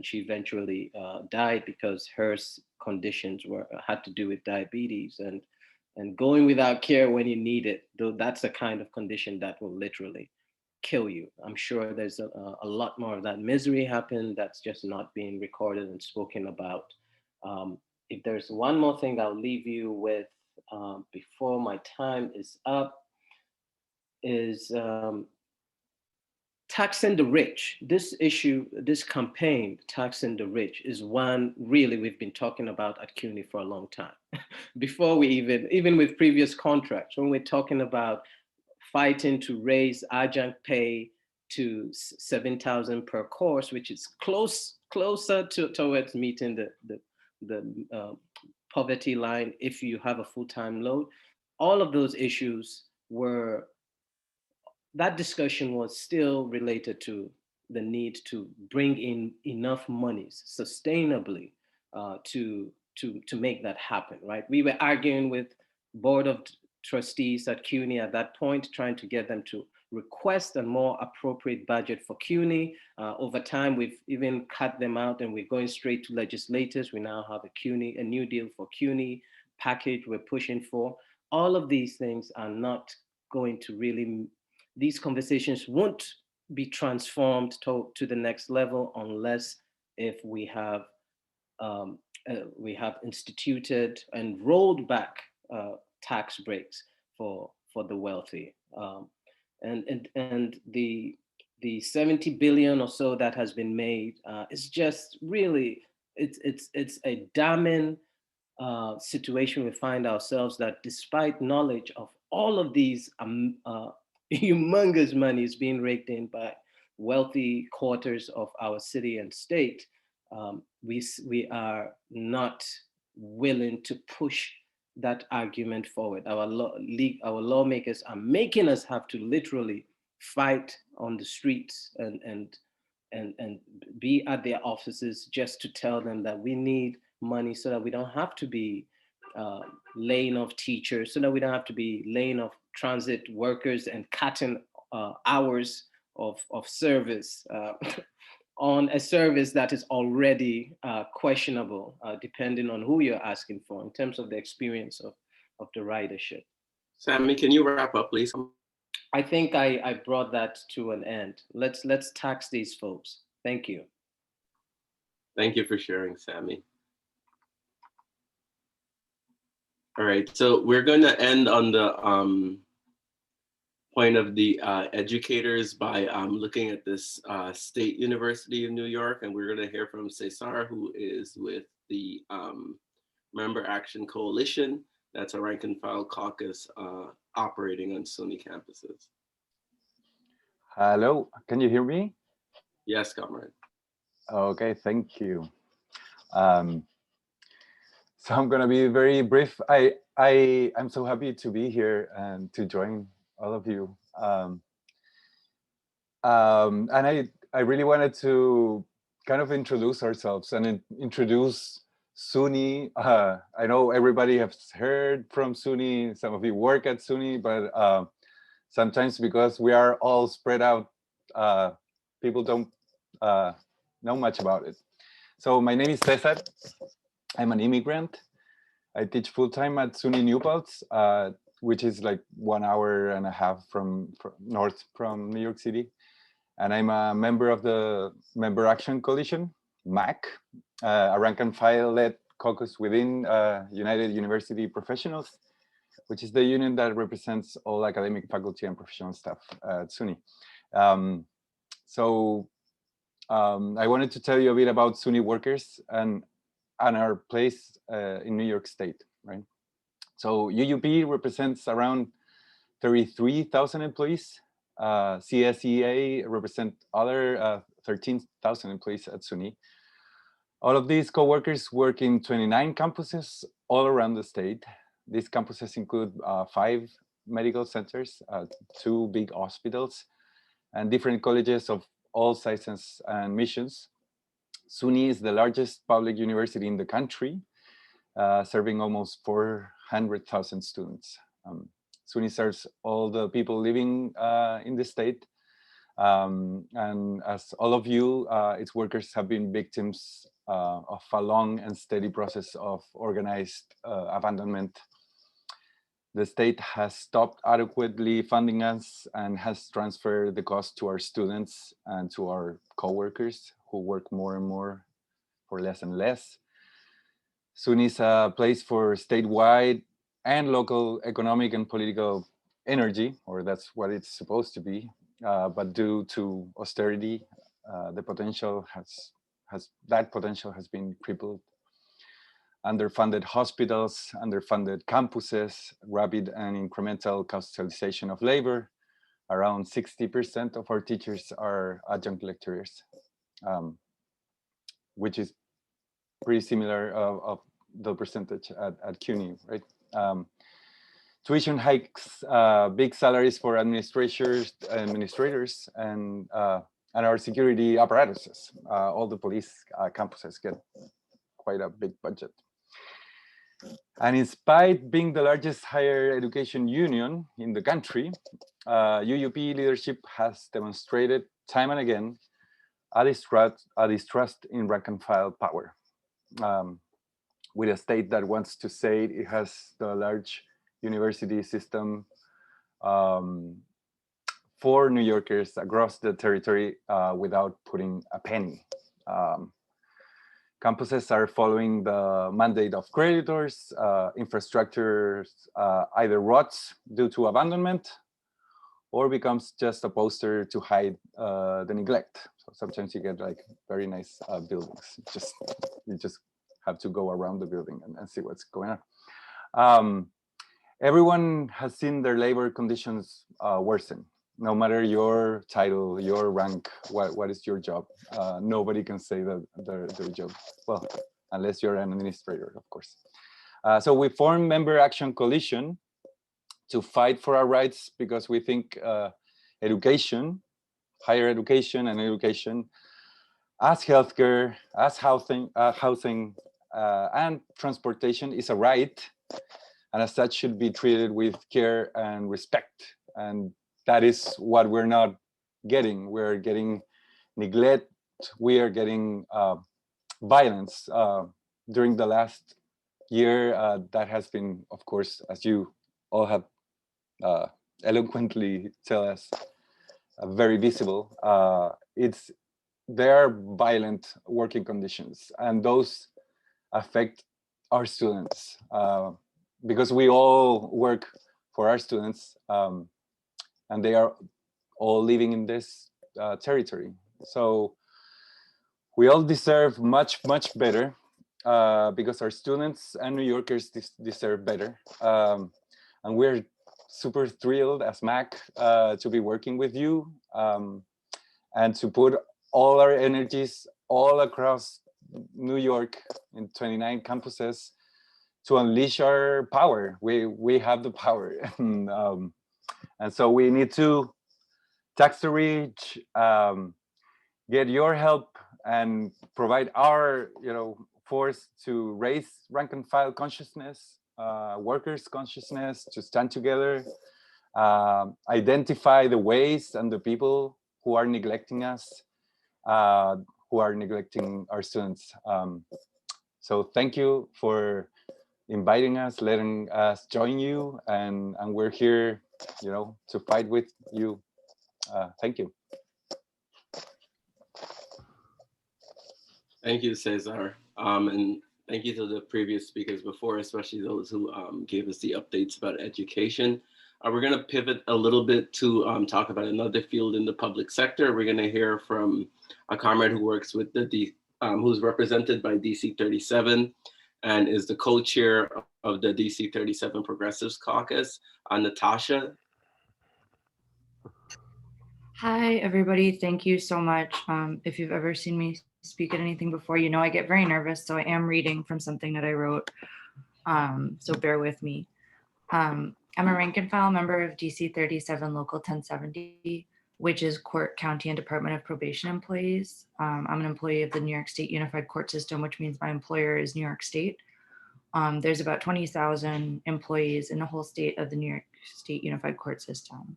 she eventually died because her conditions had to do with diabetes, and going without care when you need it, though that's the kind of condition that will literally kill you. I'm sure there's a lot more of that misery happen that's just not being recorded and spoken about. If there's one more thing I'll leave you with before my time is up, is taxing the rich. This issue, this campaign, taxing the rich, is one really we've been talking about at CUNY for a long time. Before we even with previous contracts, when we're talking about fighting to raise adjunct pay to 7,000 per course, which is closer towards meeting the poverty line if you have a full-time load. All of those issues were, that discussion was still related to the need to bring in enough monies sustainably to make that happen, right? We were arguing with board of trustees at CUNY at that point, trying to get them to request a more appropriate budget for CUNY. Over time, we've even cut them out and we're going straight to legislators. We now have a new deal for CUNY package we're pushing for. All of these things are not going to really, these conversations won't be transformed to the next level unless if we have instituted and rolled back tax breaks for the wealthy, and the 70 billion or so that has been made is just really, it's a damning situation we find ourselves, that despite knowledge of all of these humongous monies being raked in by wealthy quarters of our city and state, we are not willing to push that argument forward. Our lawmakers are making us have to literally fight on the streets and be at their offices just to tell them that we need money so that we don't have to be laying off teachers, so that we don't have to be laying off transit workers and cutting hours of service on a service that is already questionable, depending on who you're asking for in terms of the experience of the ridership. Sami, can you wrap up, please? I think I brought that to an end. Let's tax these folks. Thank you. Thank you for sharing, Sami. All right, so we're going to end on the point of the educators by looking at this State University of New York, and we're going to hear from César, who is with the Member Action Coalition. That's a rank and file caucus operating on SUNY campuses. Hello, can you hear me? Yes, comrade. Okay, thank you. So I'm gonna be very brief. I'm so happy to be here and to join all of you. And I really wanted to kind of introduce ourselves and introduce SUNY. I know everybody has heard from SUNY. Some of you work at SUNY, but sometimes because we are all spread out, people don't know much about it. So my name is César. I'm an immigrant. I teach full-time at SUNY-UUP, which is like 1.5 hours from north from New York City. And I'm a member of the Member Action Coalition, MAC, a rank and file led caucus within United University Professionals, which is the union that represents all academic faculty and professional staff at SUNY. I wanted to tell you a bit about SUNY workers and our place in New York State, right? So UUP represents around 33,000 employees. CSEA represent other 13,000 employees at SUNY. All of these co-workers work in 29 campuses all around the state. These campuses include 5 medical centers, 2 big hospitals, and different colleges of all sizes and missions. SUNY is the largest public university in the country, serving almost 400,000 students. SUNY serves all the people living in the state. And as all of you, its workers have been victims of a long and steady process of organized abandonment. The state has stopped adequately funding us and has transferred the cost to our students and to our co-workers who work more and more for less and less. SUNY is a place for statewide and local economic and political energy, or that's what it's supposed to be. But due to austerity, the potential has been crippled. Underfunded hospitals, underfunded campuses, rapid and incremental casualization of labor. Around 60% of our teachers are adjunct lecturers, which is pretty similar of the percentage at CUNY, right? Tuition hikes, big salaries for administrators, and our security apparatuses. All the police campuses get quite a big budget. And in spite being the largest higher education union in the country, UUP leadership has demonstrated time and again a distrust in rank and file power. With a state that wants to say it has the large university system for New Yorkers across the territory without putting a penny. Campuses are following the mandate of creditors, infrastructure either rots due to abandonment or becomes just a poster to hide the neglect. So sometimes you get like very nice buildings. You just have to go around the building and see what's going on. Everyone has seen their labor conditions worsen. No matter your title, your rank, what is your job? Nobody can say that their job. Well, unless you're an administrator, of course. So we formed Member Action Coalition to fight for our rights because we think education, higher education and education, as healthcare, as housing, and transportation is a right, and as such should be treated with care and respect. And that is what we're not getting. We're getting neglect we are getting violence during the last year. That has been, of course, as you all have eloquently tell us, very visible. There are violent working conditions, and those affect our students because we all work for our students, and they are all living in this territory. So we all deserve much better because our students and New Yorkers deserve better. And we're super thrilled as MAC to be working with you and to put all our energies all across New York in 29 campuses to unleash our power. We have the power. And so we need to tax the rich, get your help, and provide our force to raise rank and file consciousness, workers' consciousness, to stand together, identify the ways and the people who are neglecting us, who are neglecting our students. So thank you for inviting us, letting us join you, and we're here, to fight with you. Thank you. Thank you, César. And thank you to the previous speakers before, especially those who gave us the updates about education. We're going to pivot a little bit to talk about another field in the public sector. We're going to hear from a comrade who works with who's represented by DC 37 and is the co-chair of the DC 37 Progressives Caucus, Natasha. Hi, everybody. Thank you so much. If you've ever seen me speak at anything before, I get very nervous, so I am reading from something that I wrote, so bear with me. I'm a rank and file member of DC 37 Local 1070, which is court, county, and Department of Probation employees. I'm an employee of the New York State Unified Court System, which means my employer is New York State. There's about 20,000 employees in the whole state of the New York State Unified Court System.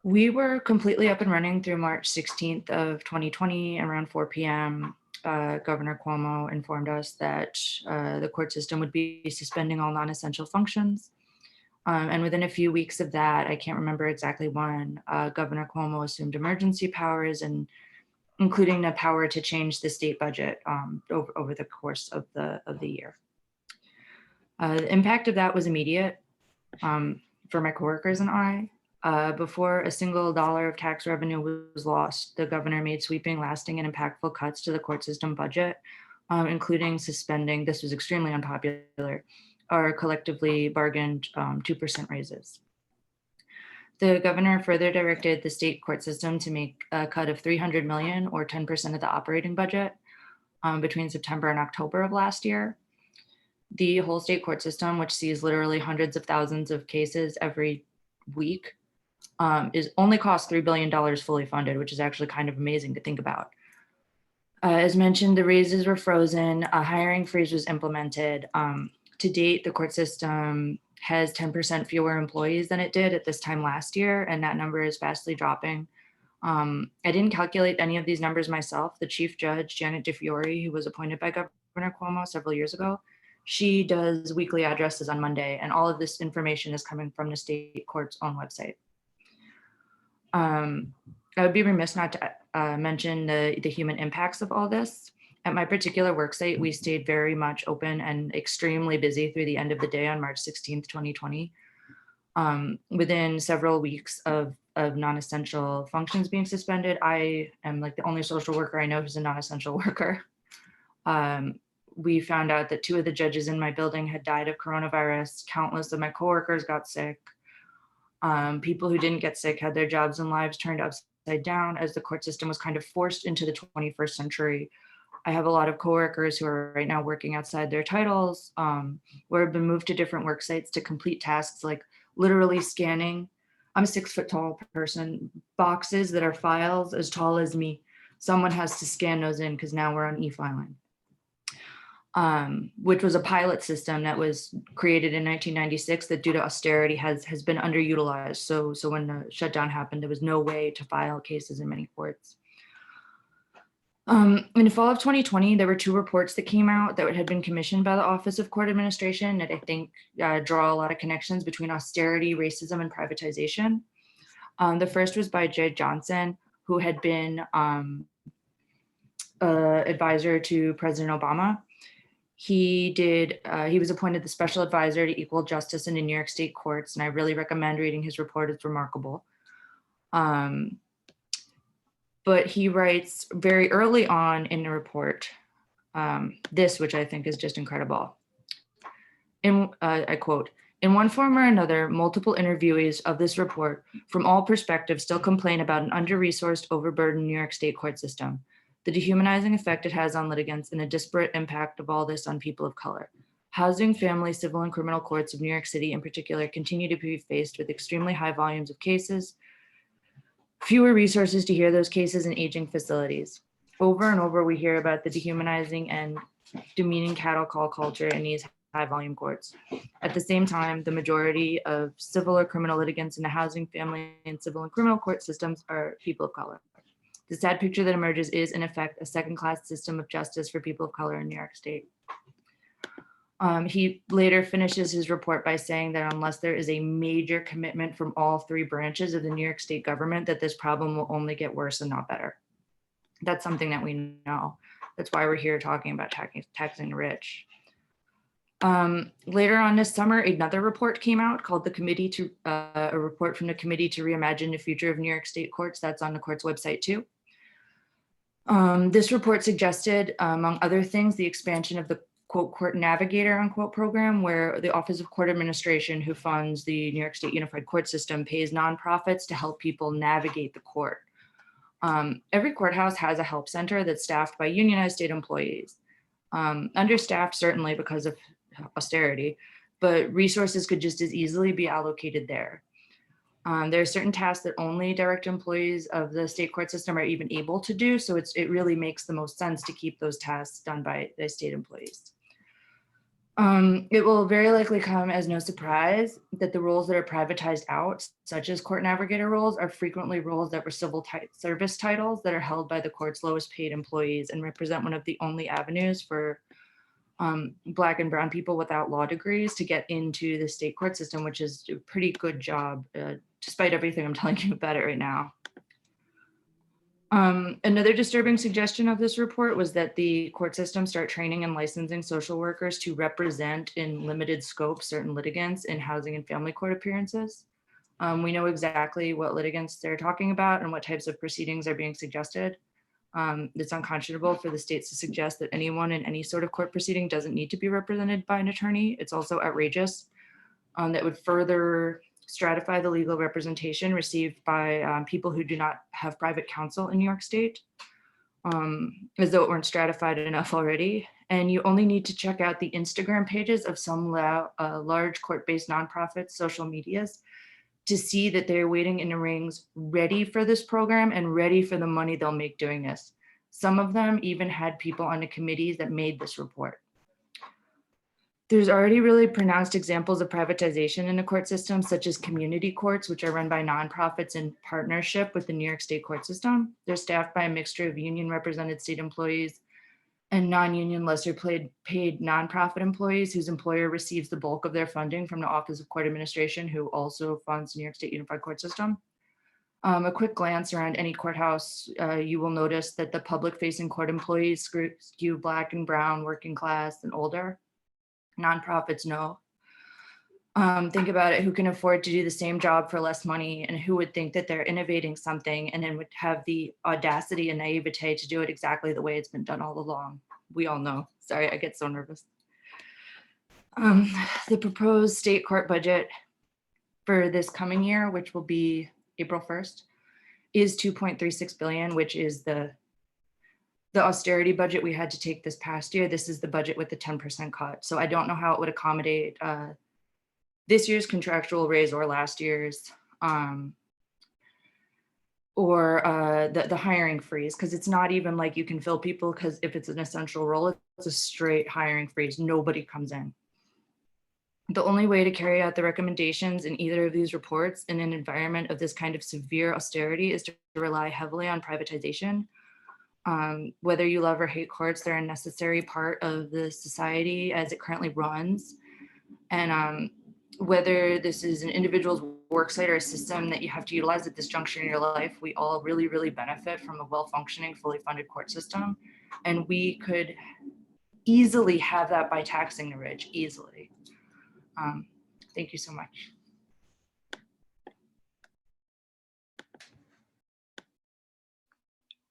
We were completely up and running through March 16th of 2020, around 4 p.m. Governor Cuomo informed us that the court system would be suspending all non-essential functions. And within a few weeks of that, I can't remember exactly when, Governor Cuomo assumed emergency powers, and including the power to change the state budget over the course of the year. The impact of that was immediate for my coworkers and I. Before a single dollar of tax revenue was lost, the governor made sweeping, lasting, and impactful cuts to the court system budget, including suspending, this was extremely unpopular, our collectively bargained 2% raises. The governor further directed the state court system to make a cut of $300 million, or 10% of the operating budget, between September and October of last year. The whole state court system, which sees literally hundreds of thousands of cases every week, is only cost $3 billion fully funded, which is actually kind of amazing to think about. As mentioned, the raises were frozen, a hiring freeze was implemented. To date, the court system has 10% fewer employees than it did at this time last year, and that number is vastly dropping. I didn't calculate any of these numbers myself. The chief judge, Janet DeFiore, who was appointed by Governor Cuomo several years ago, she does weekly addresses on Monday, and all of this information is coming from the state court's own website. I would be remiss not to mention the human impacts of all this. At my particular work site, we stayed very much open and extremely busy through the end of the day on March 16th, 2020. Within several weeks of non-essential functions being suspended, I am like the only social worker I know who's a non-essential worker. We found out that 2 of the judges in my building had died of coronavirus. Countless of my coworkers got sick. People who didn't get sick had their jobs and lives turned upside down as the court system was kind of forced into the 21st century. I have a lot of coworkers who are right now working outside their titles, or have been moved to different work sites to complete tasks like literally scanning. I'm a 6-foot tall person, boxes that are files as tall as me. Someone has to scan those in because now we're on e-filing. Which was a pilot system that was created in 1996 that due to austerity has been underutilized. So when the shutdown happened, there was no way to file cases in many courts. In the fall of 2020, there were 2 reports that came out that had been commissioned by the Office of Court Administration that I think draw a lot of connections between austerity, racism, and privatization. The first was by Jed Johnson, who had been advisor to President Obama. He was appointed the special advisor to equal justice in the New York State courts, and I really recommend reading his report. It's remarkable. But he writes very early on in the report, this, which I think is just incredible. I quote, "In one form or another, multiple interviewees of this report from all perspectives still complain about an under-resourced, overburdened New York State court system, the dehumanizing effect it has on litigants, and the disparate impact of all this on people of color. Housing, family, civil, and criminal courts of New York City in particular continue to be faced with extremely high volumes of cases, fewer resources to hear those cases, in aging facilities. Over and over, we hear about the dehumanizing and demeaning cattle call culture in these high volume courts. At the same time, the majority of civil or criminal litigants in the housing, family, and civil and criminal court systems are people of color. The sad picture that emerges is, in effect, a second-class system of justice for people of color in New York State." He later finishes his report by saying that unless there is a major commitment from all 3 branches of the New York State government, that this problem will only get worse and not better. That's something that we know. That's why we're here talking about taxing the rich. Later on this summer, another report came out called a report from the Committee to Reimagine the Future of New York State Courts. That's on the court's website too. This report suggested, among other things, the expansion of the quote court navigator unquote program, where the Office of Court Administration, who funds the New York State Unified Court System, pays nonprofits to help people navigate the court. Every courthouse has a help center that's staffed by unionized state employees. Understaffed certainly because of austerity, but resources could just as easily be allocated there. There are certain tasks that only direct employees of the state court system are even able to do, so it really makes the most sense to keep those tasks done by the state employees. It will very likely come as no surprise that the roles that are privatized out, such as court navigator roles, are frequently roles that were civil service titles that are held by the court's lowest paid employees and represent one of the only avenues for Black and brown people without law degrees to get into the state court system, which is a pretty good job, despite everything I'm telling you about it right now. Another disturbing suggestion of this report was that the court system start training and licensing social workers to represent in limited scope certain litigants in housing and family court appearances. We know exactly what litigants they're talking about and what types of proceedings are being suggested. It's unconscionable for the states to suggest that anyone in any sort of court proceeding doesn't need to be represented by an attorney. It's also outrageous that would further stratify the legal representation received by people who do not have private counsel in New York State, as though it weren't stratified enough already. And you only need to check out the Instagram pages of some large court-based nonprofits, social medias, to see that they're waiting in the rings, ready for this program and ready for the money they'll make doing this. Some of them even had people on the committees that made this report. There's already really pronounced examples of privatization in the court system, such as community courts, which are run by nonprofits in partnership with the New York State court system. They're staffed by a mixture of union represented state employees and non-union lesser paid nonprofit employees whose employer receives the bulk of their funding from the Office of Court Administration, who also funds the New York State Unified Court System. A quick glance around any courthouse, you will notice that the public-facing court employees skew Black and brown, working class, and older. Nonprofits know. Think about it, who can afford to do the same job for less money, and who would think that they're innovating something and then would have the audacity and naivete to do it exactly the way it's been done all along. We all know. Sorry, I get so nervous. The proposed state court budget for this coming year, which will be April 1st, is $2.36 billion, which is the austerity budget we had to take this past year. This is the budget with the 10% cut. So I don't know how it would accommodate this year's contractual raise or last year's, or the hiring freeze, because it's not even like you can fill people, because if it's an essential role, it's a straight hiring freeze. Nobody comes in. The only way to carry out the recommendations in either of these reports in an environment of this kind of severe austerity is to rely heavily on privatization. Whether you love or hate courts, they're a necessary part of the society as it currently runs. And whether this is an individual's work site or a system that you have to utilize at this juncture in your life, we all really, really benefit from a well-functioning, fully funded court system. And we could easily have that by taxing the rich, easily. Thank you so much.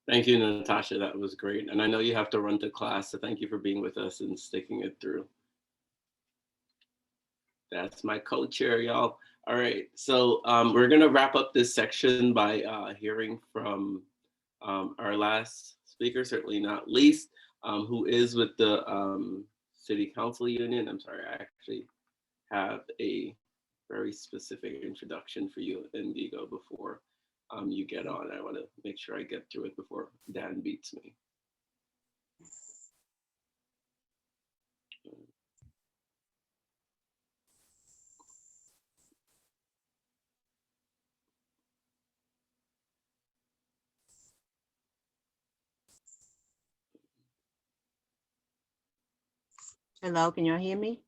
Thank you, Natasha. That was great. And I know you have to run to class, so thank you for being with us and sticking it through. That's my co-chair, y'all. All right, so we're gonna wrap up this section by hearing from our last speaker, certainly not least, who is with the City Council Union. I'm sorry, I actually have a very specific introduction for you, Ndigo, before you get on. I want to make sure I get through it before Dan beats me. Hello, can you hear me?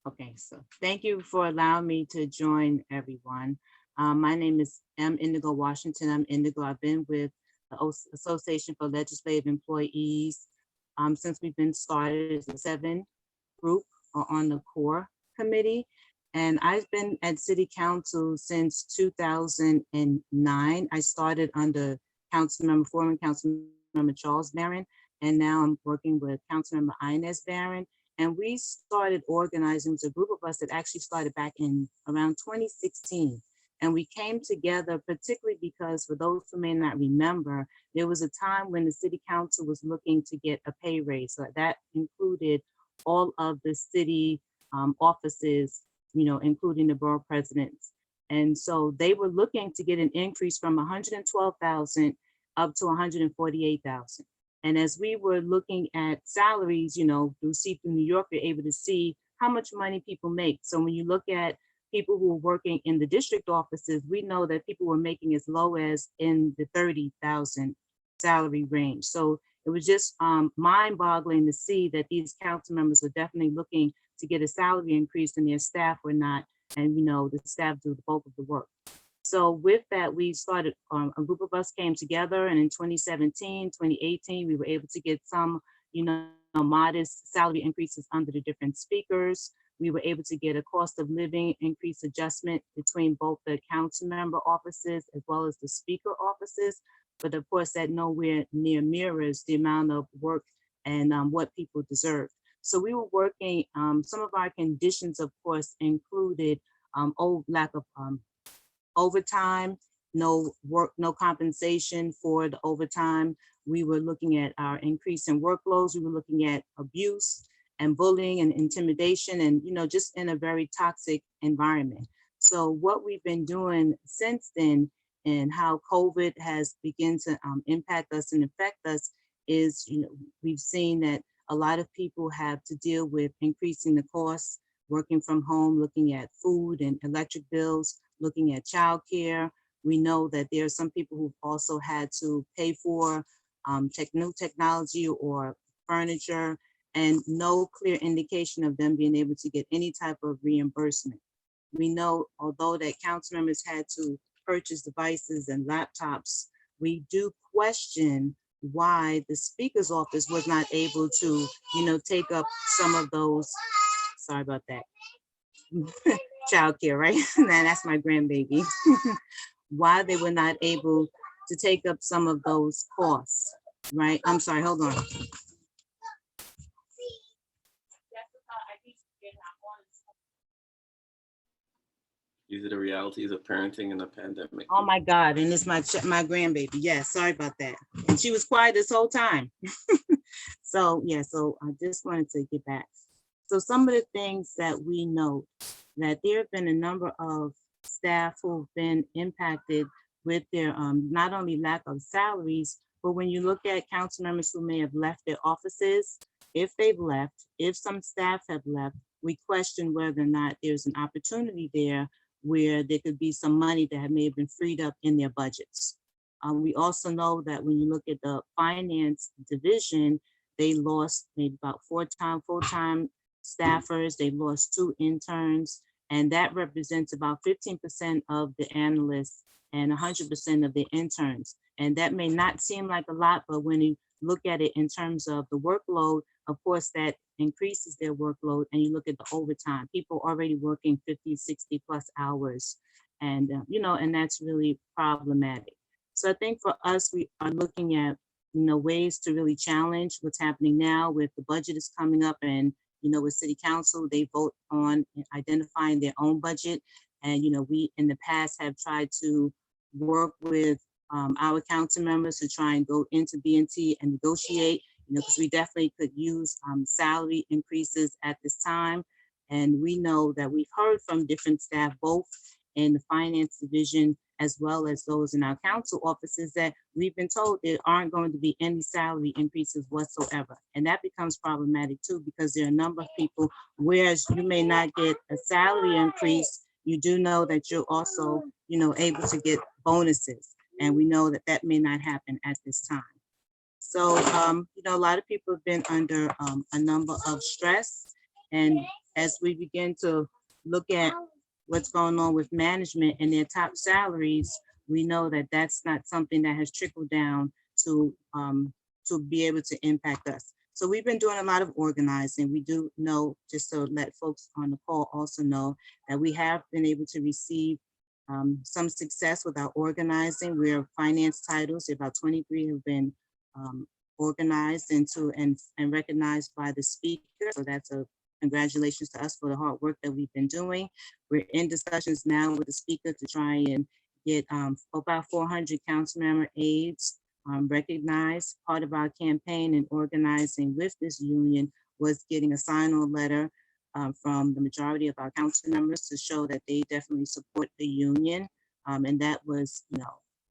Okay, so thank you for allowing me to join everyone. My name is Ndigo Washington. I'm Ndigo. I've been with the Association for Legislative Employees since we've been started as a 7 group on the core committee. And I've been at City Council since 2009. I started under former Councilmember Charles Barron, and now I'm working with Councilmember Inez Barron. And we started organizing, it was a group of us that actually started back in around 2016. And we came together particularly because, for those who may not remember, there was a time when the City Council was looking to get a pay raise. So that included all of the city offices, you know, including the borough presidents. And so they were looking to get an increase from 112,000 up to 148,000. And as we were looking at salaries, you know, through New York, you're able to see how much money people make. So when you look at people who are working in the district offices, we know that people were making as low as in the 30,000 salary range. So it was just mind-boggling to see that these council members were definitely looking to get a salary increase and their staff were not. And you know, the staff do the bulk of the work. So with that, we started, a group of us came together, and in 2017, 2018, we were able to get some, you know, modest salary increases under the different speakers. We were able to get a cost of living increase adjustment between both the council member offices as well as the speaker offices. But of course, that nowhere near mirrors the amount of work and what people deserve. So we were working, some of our conditions, of course, included lack of overtime, no work, no compensation for the overtime. We were looking at our increase in workloads. We were looking at abuse and bullying and intimidation, and you know, just in a very toxic environment. So what we've been doing since then, and how COVID has begun to impact us and affect us, is, you know, we've seen that a lot of people have to deal with increasing the costs, working from home, looking at food and electric bills, looking at childcare. We know that there are some people who've also had to pay for new technology or furniture, and no clear indication of them being able to get any type of reimbursement. We know, although that council members had to purchase devices and laptops, we do question why the speaker's office was not able to, you know, take up some of those, sorry about that, childcare, right? That's my grandbaby. Why they were not able to take up some of those costs, right? I'm sorry, hold on. These are the realities of parenting in a pandemic. Oh my God, and it's my grandbaby. Yes, sorry about that. And she was quiet this whole time. So yeah, so I just wanted to get back. So some of the things that we know, that there have been a number of staff who've been impacted with their not only lack of salaries, but when you look at council members who may have left their offices, if they've left, if some staff have left, we question whether or not there's an opportunity there where there could be some money that may have been freed up in their budgets. We also know that when you look at the finance division, they lost maybe about 4 full-time staffers. They lost 2 interns, and that represents about 15% of the analysts and 100% of the interns. And that may not seem like a lot, but when you look at it in terms of the workload, of course, that increases their workload. And you look at the overtime, people already working 50, 60 plus hours. And, and that's really problematic. So I think for us, we are looking at, ways to really challenge what's happening now with the budget is coming up, and, with city council, they vote on identifying their own budget. And, we in the past have tried to work with our council members to try and go into B&T and negotiate, because we definitely could use salary increases at this time. And we know that we've heard from different staff, both in the finance division, as well as those in our council offices, that we've been told there aren't going to be any salary increases whatsoever. And that becomes problematic too, because there are a number of people, whereas you may not get a salary increase, you do know that you're also, able to get bonuses. And we know that that may not happen at this time. So, a lot of people have been under a number of stress. And as we begin to look at what's going on with management and their top salaries, we know that that's not something that has trickled down to be able to impact us. So we've been doing a lot of organizing. We do know, just to let folks on the call also know, that we have been able to receive some success with our organizing. We're finance titles. About 23 have been organized into and recognized by the speaker. So that's a congratulations to us for the hard work that we've been doing. We're in discussions now with the speaker to try and get about 400 council member aides recognized. Part of our campaign and organizing with this union was getting a sign-on letter from the majority of our council members to show that they definitely support the union. And that was,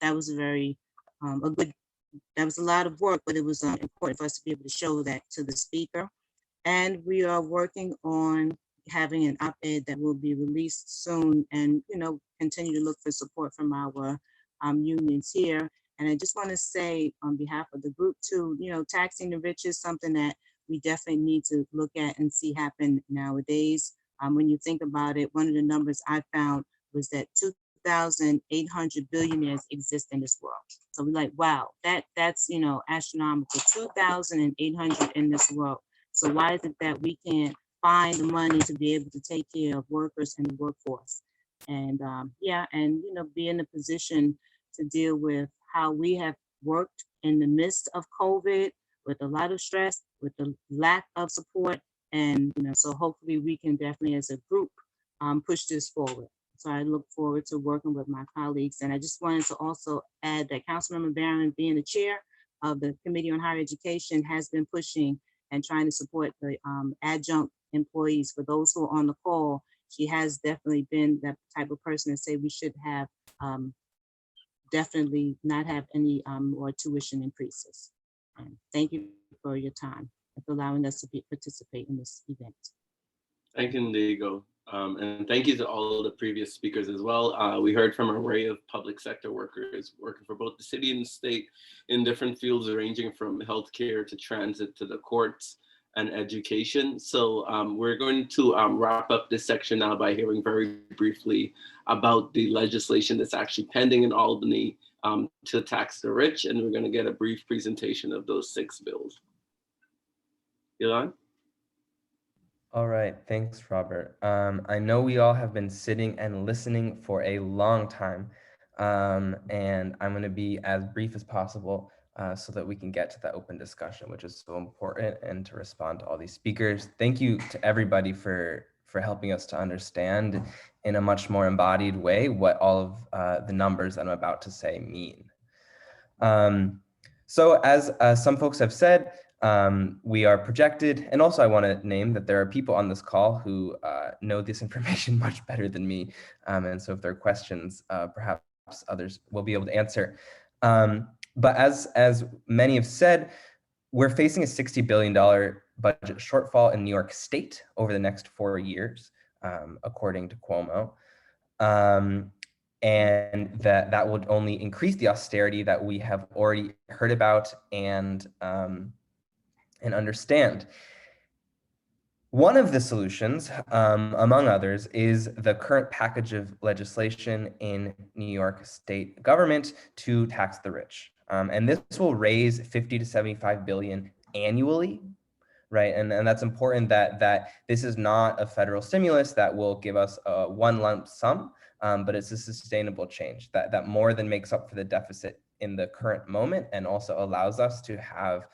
that was a very, that was a lot of work, but it was important for us to be able to show that to the speaker. And we are working on having an op-ed that will be released soon, and continue to look for support from our unions here. And I just want to say on behalf of the group too, taxing the rich is something that we definitely need to look at and see happen nowadays. When you think about it, one of the numbers I found was that 2,800 billionaires exist in this world. So we're like, wow, that's astronomical. 2,800 in this world. So why is it that we can't find the money to be able to take care of workers and the workforce? And be in a position to deal with how we have worked in the midst of COVID with a lot of stress, with the lack of support. And, so hopefully we can definitely as a group push this forward. So I look forward to working with my colleagues. And I just wanted to also add that Councilmember Barron, being the chair of the Committee on Higher Education, has been pushing and trying to support the adjunct employees. For those who are on the call, she has definitely been that type of person to say we should have definitely not have any more tuition increases. And thank you for your time and for allowing us to participate in this event. Thank you, Ndigo. And thank you to all of the previous speakers as well. We heard from an array of public sector workers working for both the city and the state in different fields, ranging from healthcare to transit to the courts and education. So we're going to wrap up this section now by hearing very briefly about the legislation that's actually pending in Albany to tax the rich. And we're going to get a brief presentation of those 6 bills. Ilan? All right, thanks, Robert. I know we all have been sitting and listening for a long time, and I'm going to be as brief as possible so that we can get to that open discussion, which is so important, and to respond to all these speakers. Thank you to everybody for helping us to understand in a much more embodied way what all of the numbers I'm about to say mean. So as some folks have said, we are projected, and also I want to name that there are people on this call who know this information much better than me, and so if there are questions, perhaps others will be able to answer. But as many have said, we're facing a $60 billion budget shortfall in New York State over the next 4 years, according to Cuomo. and that will only increase the austerity that we have already heard about and understand. One of the solutions, among others, is the current package of legislation in New York State government to tax the rich. And this will raise 50 to 75 billion annually, right? And that's important that this is not a federal stimulus that will give us one lump sum, but it's a sustainable change that more than makes up for the deficit in the current moment and also allows us to have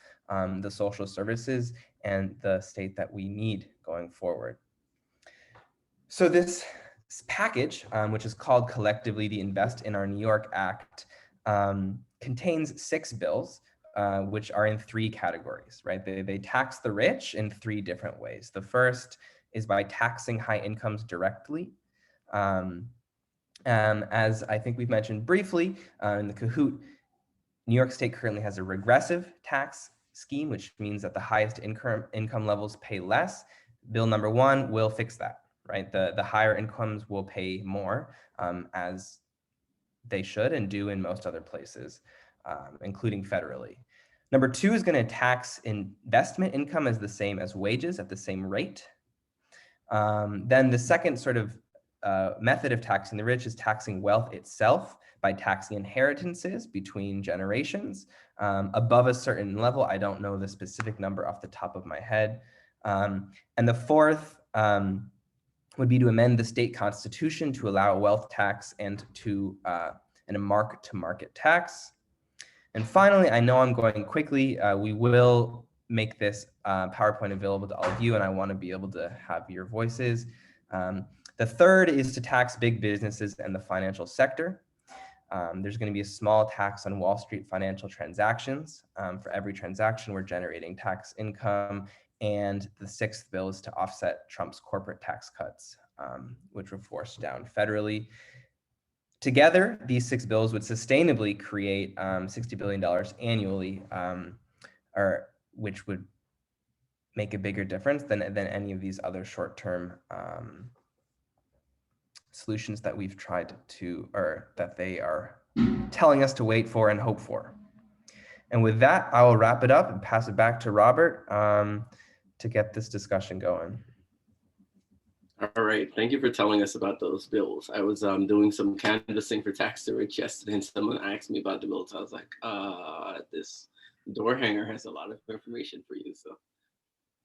the social services and the state that we need going forward. So this package, which is called collectively the Invest in Our New York Act, contains 6 bills, which are in 3 categories, right? They tax the rich in 3 different ways. The first is by taxing high incomes directly. As I think we've mentioned briefly in the Kahoot, New York State currently has a regressive tax scheme, which means that the highest income levels pay less. Bill number 1 will fix that, right? The higher incomes will pay more, as they should and do in most other places, including federally. Number 2 is going to tax investment income as the same as wages at the same rate. Then the second sort of method of taxing the rich is taxing wealth itself by taxing inheritances between generations above a certain level. I don't know the specific number off the top of my head. And the fourth would be to amend the state constitution to allow a wealth tax and a mark-to-market tax. And finally, I know I'm going quickly. We will make this PowerPoint available to all of you, and I want to be able to have your voices. The third is to tax big businesses and the financial sector. There's going to be a small tax on Wall Street financial transactions. For every transaction, we're generating tax income. And the 6th bill is to offset Trump's corporate tax cuts, which were forced down federally. Together, these 6 bills would sustainably create $60 billion annually, which would make a bigger difference than any of these other short-term solutions that we've tried to, or that they are telling us to wait for and hope for. And with that, I will wrap it up and pass it back to Robert to get this discussion going. All right, thank you for telling us about those bills. I was doing some canvassing for Tax the Rich yesterday, and someone asked me about the bills. I was like, this door hanger has a lot of information for you, so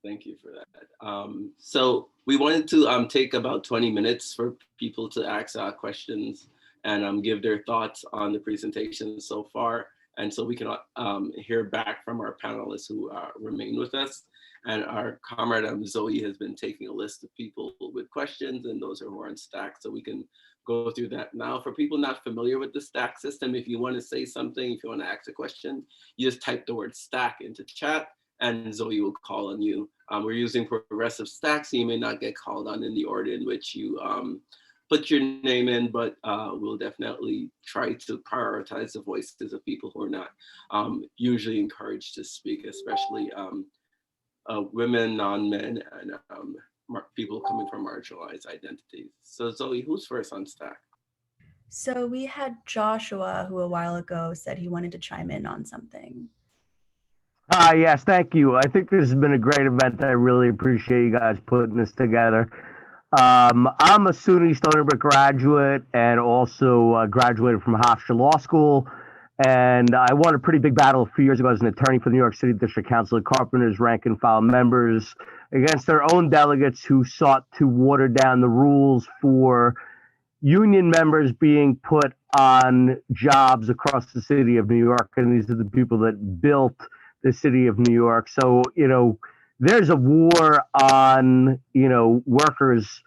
thank you for that. So we wanted to take about 20 minutes for people to ask questions and give their thoughts on the presentation so far. And so we can hear back from our panelists who remain with us. And our comrade Zoe has been taking a list of people with questions, and those who are on stack, so we can go through that now. For people not familiar with the stack system, if you want to say something, if you want to ask a question, you just type the word stack into chat, and Zoe will call on you. We're using progressive stack, so you may not get called on in the order in which you put your name in, but we'll definitely try to prioritize the voices of people who are not usually encouraged to speak, especially women, non-men, and people coming from marginalized identities. So Zoe, who's first on stack? So we had Joshua, who a while ago said he wanted to chime in on something. Yes, thank you. I think this has been a great event. I really appreciate you guys putting this together. I'm a SUNY Stony Brook graduate and also graduated from Hofstra Law School. And I won a pretty big battle a few years ago as an attorney for the New York City District Council of Carpenters, rank and file members, against their own delegates who sought to water down the rules for union members being put on jobs across the city of New York. And these are the people that built the city of New York. So, there's a war on, workers,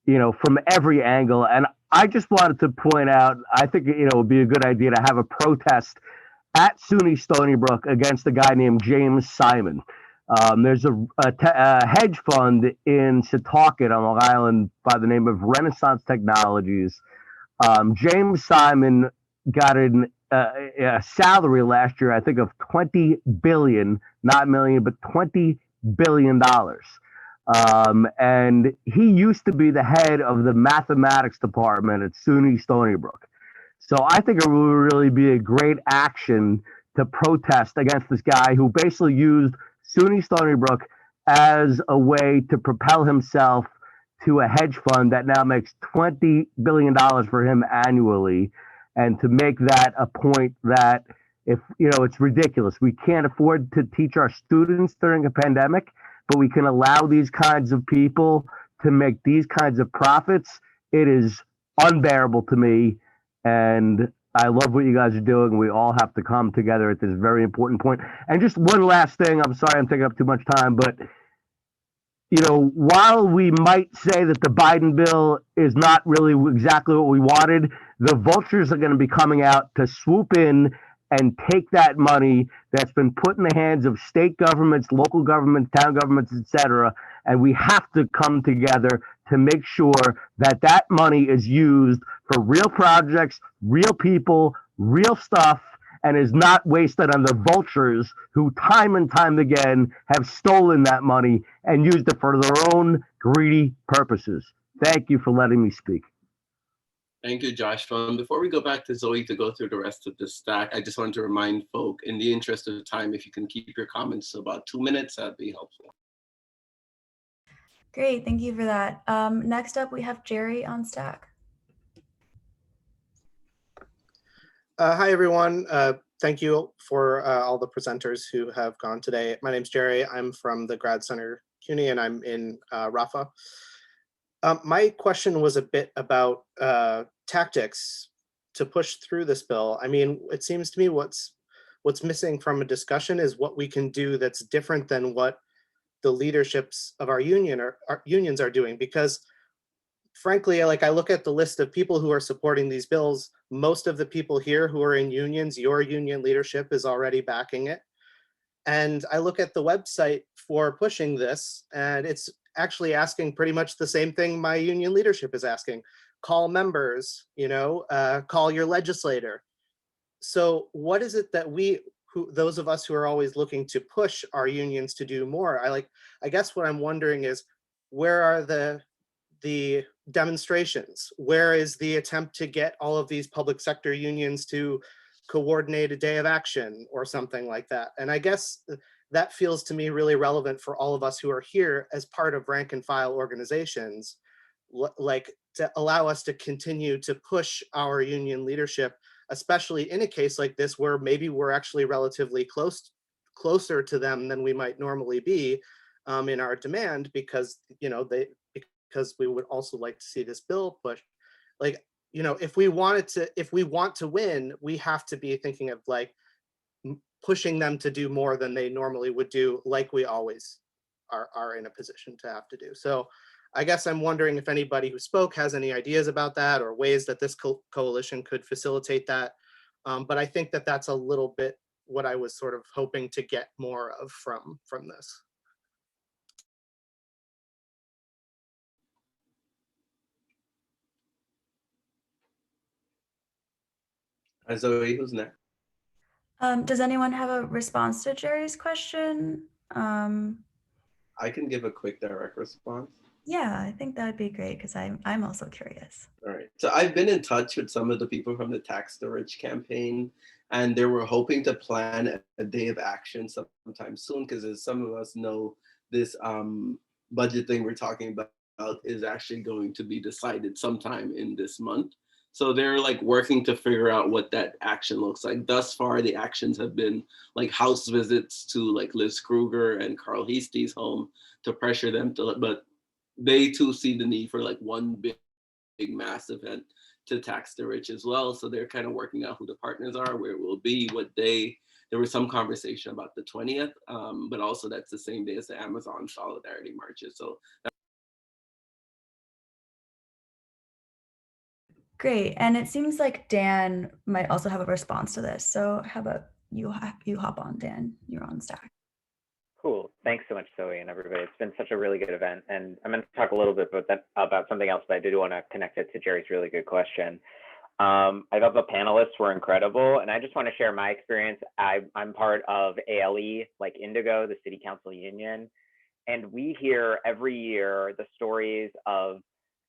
from every angle. And I just wanted to point out, I think, it would be a good idea to have a protest at SUNY Stony Brook against a guy named James Simon. There's a hedge fund in Setauket on Long Island by the name of Renaissance Technologies. James Simon got a salary last year, I think, of $20 billion, not million, but $20 billion. And he used to be the head of the mathematics department at SUNY Stony Brook. So I think it would really be a great action to protest against this guy who basically used SUNY Stony Brook as a way to propel himself to a hedge fund that now makes $20 billion for him annually. And to make that a point that if, it's ridiculous. We can't afford to teach our students during a pandemic, but we can allow these kinds of people to make these kinds of profits. It is unbearable to me. And I love what you guys are doing. We all have to come together at this very important point. And just one last thing, I'm sorry I'm taking up too much time, but while we might say that the Biden bill is not really exactly what we wanted, the vultures are going to be coming out to swoop in and take that money that's been put in the hands of state governments, local governments, town governments, etc. And we have to come together to make sure that that money is used for real projects, real people, real stuff, and is not wasted on the vultures who time and time again have stolen that money and used it for their own greedy purposes. Thank you for letting me speak. Thank you, Josh. Before we go back to Zoe to go through the rest of the stack, I just wanted to remind folk, in the interest of time, if you can keep your comments to about 2 minutes, that'd be helpful. Great, thank you for that. Next up, we have Jerry on stack. Hi, everyone. Thank you for all the presenters who have gone today. My name's Jerry. I'm from the Grad Center CUNY, and I'm in Rafa. My question was a bit about tactics to push through this bill. I mean, it seems to me what's missing from a discussion is what we can do that's different than what the leaderships of our unions are doing. Because frankly, like I look at the list of people who are supporting these bills, most of the people here who are in unions, your union leadership is already backing it. And I look at the website for pushing this, and it's actually asking pretty much the same thing my union leadership is asking. Call members, call your legislator. So what is it that those of us who are always looking to push our unions to do more? I guess what I'm wondering is, where are the demonstrations? Where is the attempt to get all of these public sector unions to coordinate a day of action or something like that? And I guess that feels to me really relevant for all of us who are here as part of rank and file organizations, like to allow us to continue to push our union leadership, especially in a case like this where maybe we're actually relatively closer to them than we might normally be in our demand, because because we would also like to see this bill pushed. If we want to win, we have to be thinking of pushing them to do more than they normally would do, like we always are in a position to have to do. So I guess I'm wondering if anybody who spoke has any ideas about that, or ways that this coalition could facilitate that. But I think that that's a little bit what I was sort of hoping to get more of from this. Zoe, who's next? Does anyone have a response to Jerry's question? I can give a quick direct response. Yeah, I think that'd be great, because I'm also curious. All right. So I've been in touch with some of the people from the Tax the Rich campaign, and they were hoping to plan a day of action sometime soon, because as some of us know, this budget thing we're talking about is actually going to be decided sometime in this month. So they're working to figure out what that action looks like. Thus far, the actions have been house visits to Liz Kruger and Carl Heastie's home to pressure them to, but they too see the need for one big mass event to tax the rich as well. So they're kind of working out who the partners are, where it will be, what day. There was some conversation about the 20th, but also that's the same day as the Amazon Solidarity Marches. So Great, and it seems like Dan might also have a response to this. So how about you hop on, Dan? You're on stack. Cool. Thanks so much, Zoe, and everybody. It's been such a really good event, and I'm going to talk a little bit about something else, but I did want to connect it to Jerry's really good question. I thought the panelists were incredible, and I just want to share my experience. I'm part of ALE, like Ndigo, the City Council Union, And we hear every year the stories of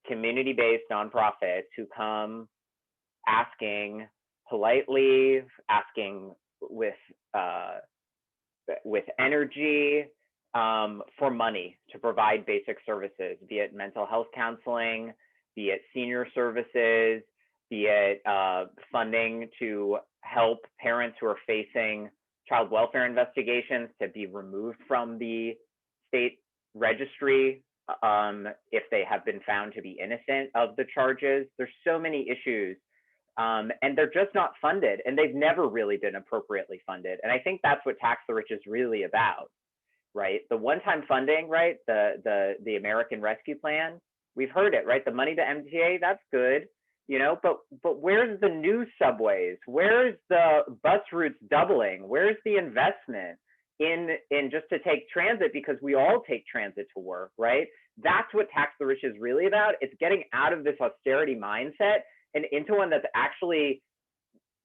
community-based nonprofits who come asking politely, asking with energy for money to provide basic services, be it mental health counseling, be it senior services, be it funding to help parents who are facing child welfare investigations to be removed from the state registry if they have been found to be innocent of the charges. There's so many issues, and they're just not funded, and they've never really been appropriately funded. And I think that's what Tax the Rich is really about, right? The one-time funding, right? The American Rescue Plan, we've heard it, right? The money to MTA, that's good, you know, but where's the new subways? Where's the bus routes doubling? Where's the investment in just to take transit, because we all take transit to work, right? That's what Tax the Rich is really about. It's getting out of this austerity mindset and into one that's actually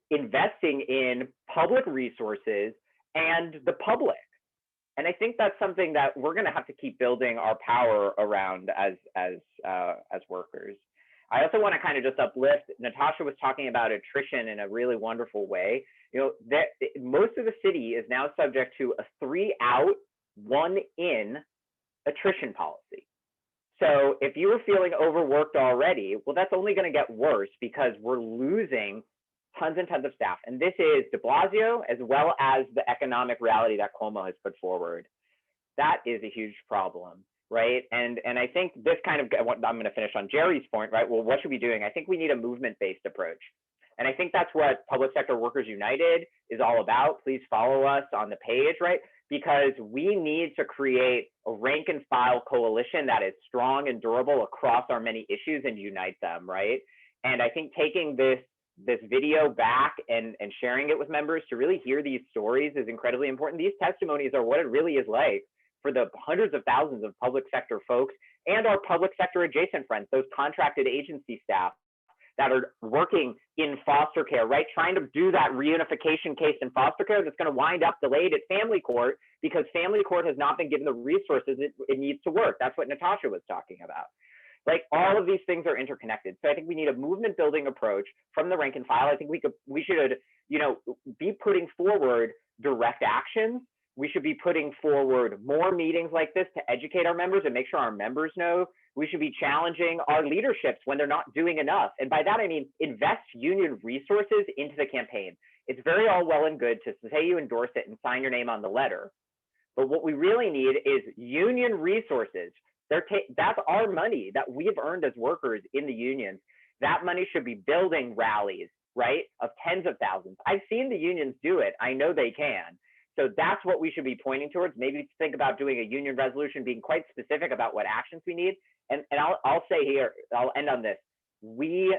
investing in public resources and the public. And I think that's something that we're going to have to keep building our power around as workers. I also want to kind of just uplift. Natasha was talking about attrition in a really wonderful way. You know, that most of the city is now subject to a 3 out, 1 in attrition policy. So if you were feeling overworked already, well, that's only going to get worse because we're losing tons and tons of staff. And this is de Blasio as well as the economic reality that Cuomo has put forward. That is a huge problem, right? And I think this kind of, I'm going to finish on Jerry's point, right? Well, what should we be doing? I think we need a movement-based approach. And I think that's what Public Sector Workers United is all about. Please follow us on the page, right? Because we need to create a rank and file coalition that is strong and durable across our many issues and unite them, right? And I think taking this video back and sharing it with members to really hear these stories is incredibly important. These testimonies are what it really is like for the hundreds of thousands of public sector folks and our public sector adjacent friends, those contracted agency staff that are working in foster care, right? Trying to do that reunification case in foster care that's going to wind up delayed at family court because family court has not been given the resources it needs to work. That's what Natasha was talking about. Like, all of these things are interconnected. So I think we need a movement building approach from the rank and file. I think we should, you know, be putting forward direct actions. We should be putting forward more meetings like this to educate our members and make sure our members know. We should be challenging our leaderships when they're not doing enough. And by that, I mean, invest union resources into the campaign. It's very all well and good to say you endorse it and sign your name on the letter. But what we really need is union resources. That's our money that we've earned as workers in the unions. That money should be building rallies, right, of tens of thousands. I've seen the unions do it. I know they can. So that's what we should be pointing towards. Maybe think about doing a union resolution, being quite specific about what actions we need. And I'll say here, I'll end on this. We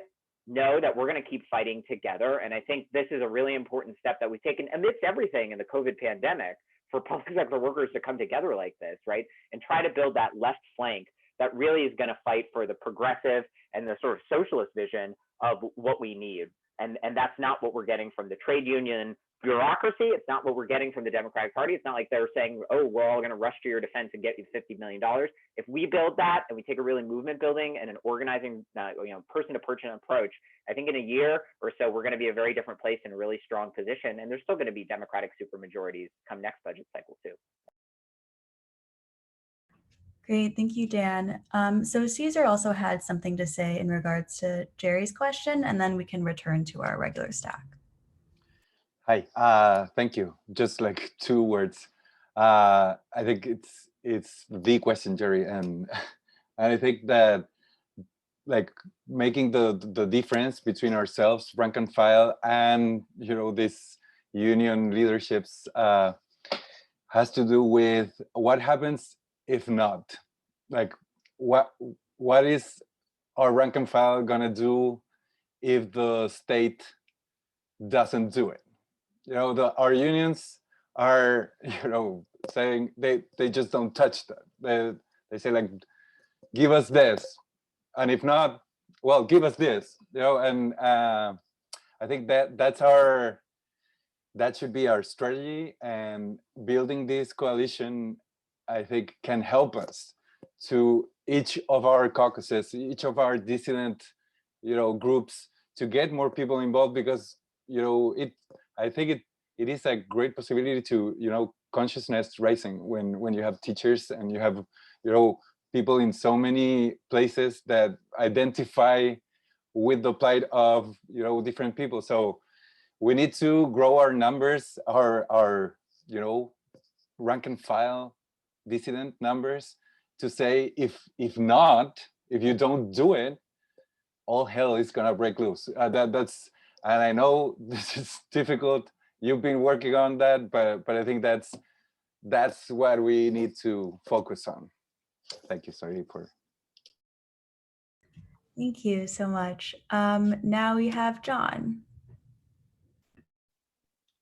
know that we're going to keep fighting together. And I think this is a really important step that we've taken amidst everything in the COVID pandemic for public sector workers to come together like this, right? And try to build that left flank that really is going to fight for the progressive and the sort of socialist vision of what we need. And that's not what we're getting from the trade union bureaucracy. It's not what we're getting from the Democratic Party. It's not like they're saying, oh, we're all going to rush to your defense and get you $50 million. If we build that and we take a really movement building and an organizing, person-to-person approach, I think in a year or so, we're going to be a very different place in a really strong position. And there's still going to be Democratic supermajorities come next budget cycle too. Great, thank you, Dan. So César also had something to say in regards to Jerry's question, and then we can return to our regular stack. Hi, thank you. Just like 2 words. I think it's the question, Jerry, and I think that like making the difference between ourselves, rank and file, and this union leaderships has to do with what happens if not. Like what is our rank and file gonna do if the state doesn't do it? Our unions are, saying they just don't touch that. They say like, give us this, and if not, well, give us this. And I think that should be our strategy, and building this coalition I think, can help us to each of our caucuses, each of our dissident, groups, to get more people involved, because, I think it is a great possibility to, consciousness raising when you have teachers and you have, people in so many places that identify with the plight of, different people. So we need to grow our numbers, our rank and file dissident numbers, to say, if you don't do it, all hell is gonna break loose. That's, and I know this is difficult. You've been working on that, but I think that's what we need to focus on. Thank you, sorry for. Thank you so much. Now we have John.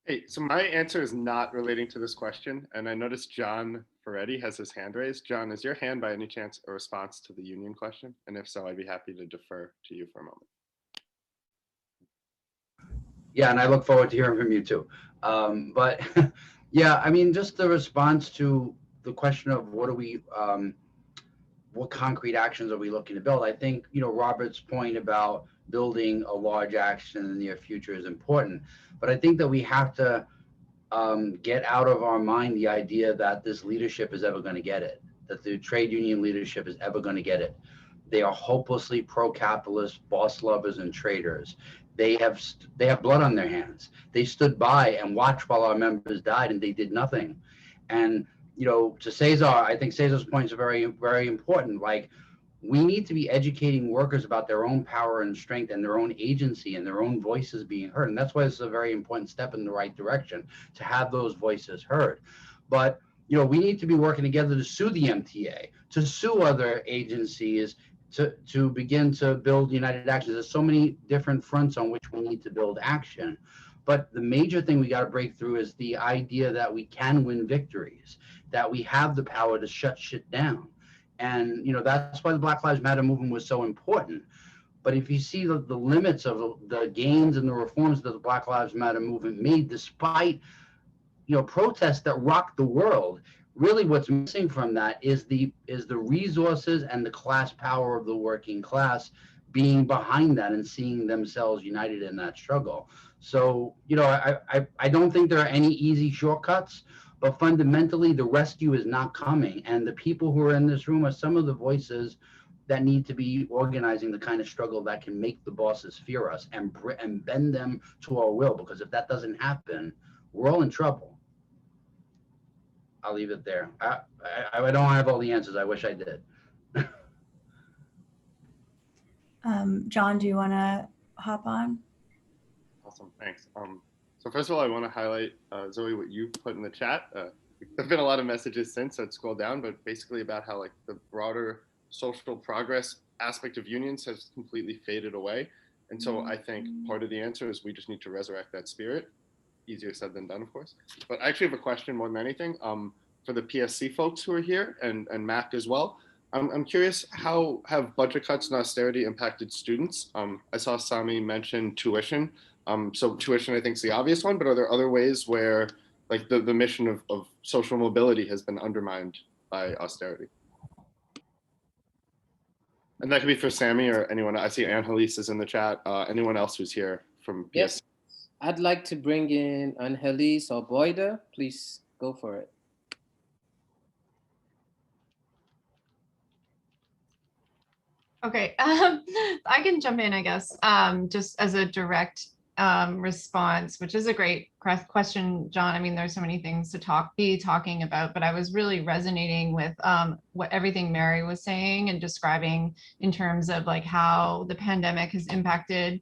Hey, so my answer is not relating to this question, and I noticed John Ferretti has his hand raised. John, is your hand by any chance a response to the union question? And if so, I'd be happy to defer to you for a moment. Yeah, and I look forward to hearing from you too. But yeah, I mean, just the response to the question of what concrete actions are we looking to build? I think, Robert's point about building a large action in the near future is important, but I think that we have to get out of our mind the idea that this leadership is ever going to get it, that the trade union leadership is ever going to get it. They are hopelessly pro-capitalist, boss lovers, and traders. They have blood on their hands. They stood by and watched while our members died, and they did nothing. And to César, I think César's points are very, very important. Like, we need to be educating workers about their own power and strength and their own agency and their own voices being heard. And that's why this is a very important step in the right direction, to have those voices heard. But, we need to be working together to sue the MTA, to sue other agencies, to begin to build united actions. There's so many different fronts on which we need to build action. But the major thing we got to break through is the idea that we can win victories, that we have the power to shut shit down. And, that's why the Black Lives Matter movement was so important. But if you see the limits of the gains and the reforms that the Black Lives Matter movement made, despite, protests that rocked the world, really what's missing from that is the resources and the class power of the working class being behind that and seeing themselves united in that struggle. So, I don't think there are any easy shortcuts, but fundamentally the rescue is not coming. And the people who are in this room are some of the voices that need to be organizing the kind of struggle that can make the bosses fear us and bend them to our will. Because if that doesn't happen, we're all in trouble. I'll leave it there. I don't have all the answers. I wish I did. John, do you want to hop on? Awesome, thanks. So first of all, I want to highlight, Zoe, what you put in the chat. There've been a lot of messages since, so I'd scroll down, but basically about how the broader social progress aspect of unions has completely faded away. And so I think part of the answer is we just need to resurrect that spirit. Easier said than done, of course. But I actually have a question more than anything for the PSC folks who are here and Mac as well. I'm curious, how have budget cuts and austerity impacted students? I saw Sami mention tuition. So tuition, I think, is the obvious one, but are there other ways where the mission of social mobility has been undermined by austerity? And that could be for Sami or anyone. I see Angelis is in the chat. Anyone else who's here from PSC? Yes, I'd like to bring in Angelis or Boyda. Please go for it. Okay, I can jump in, I guess, just as a direct response, which is a great question, John. I mean, there's so many things to be talking about, but I was really resonating with everything Mary was saying and describing in terms of how the pandemic has impacted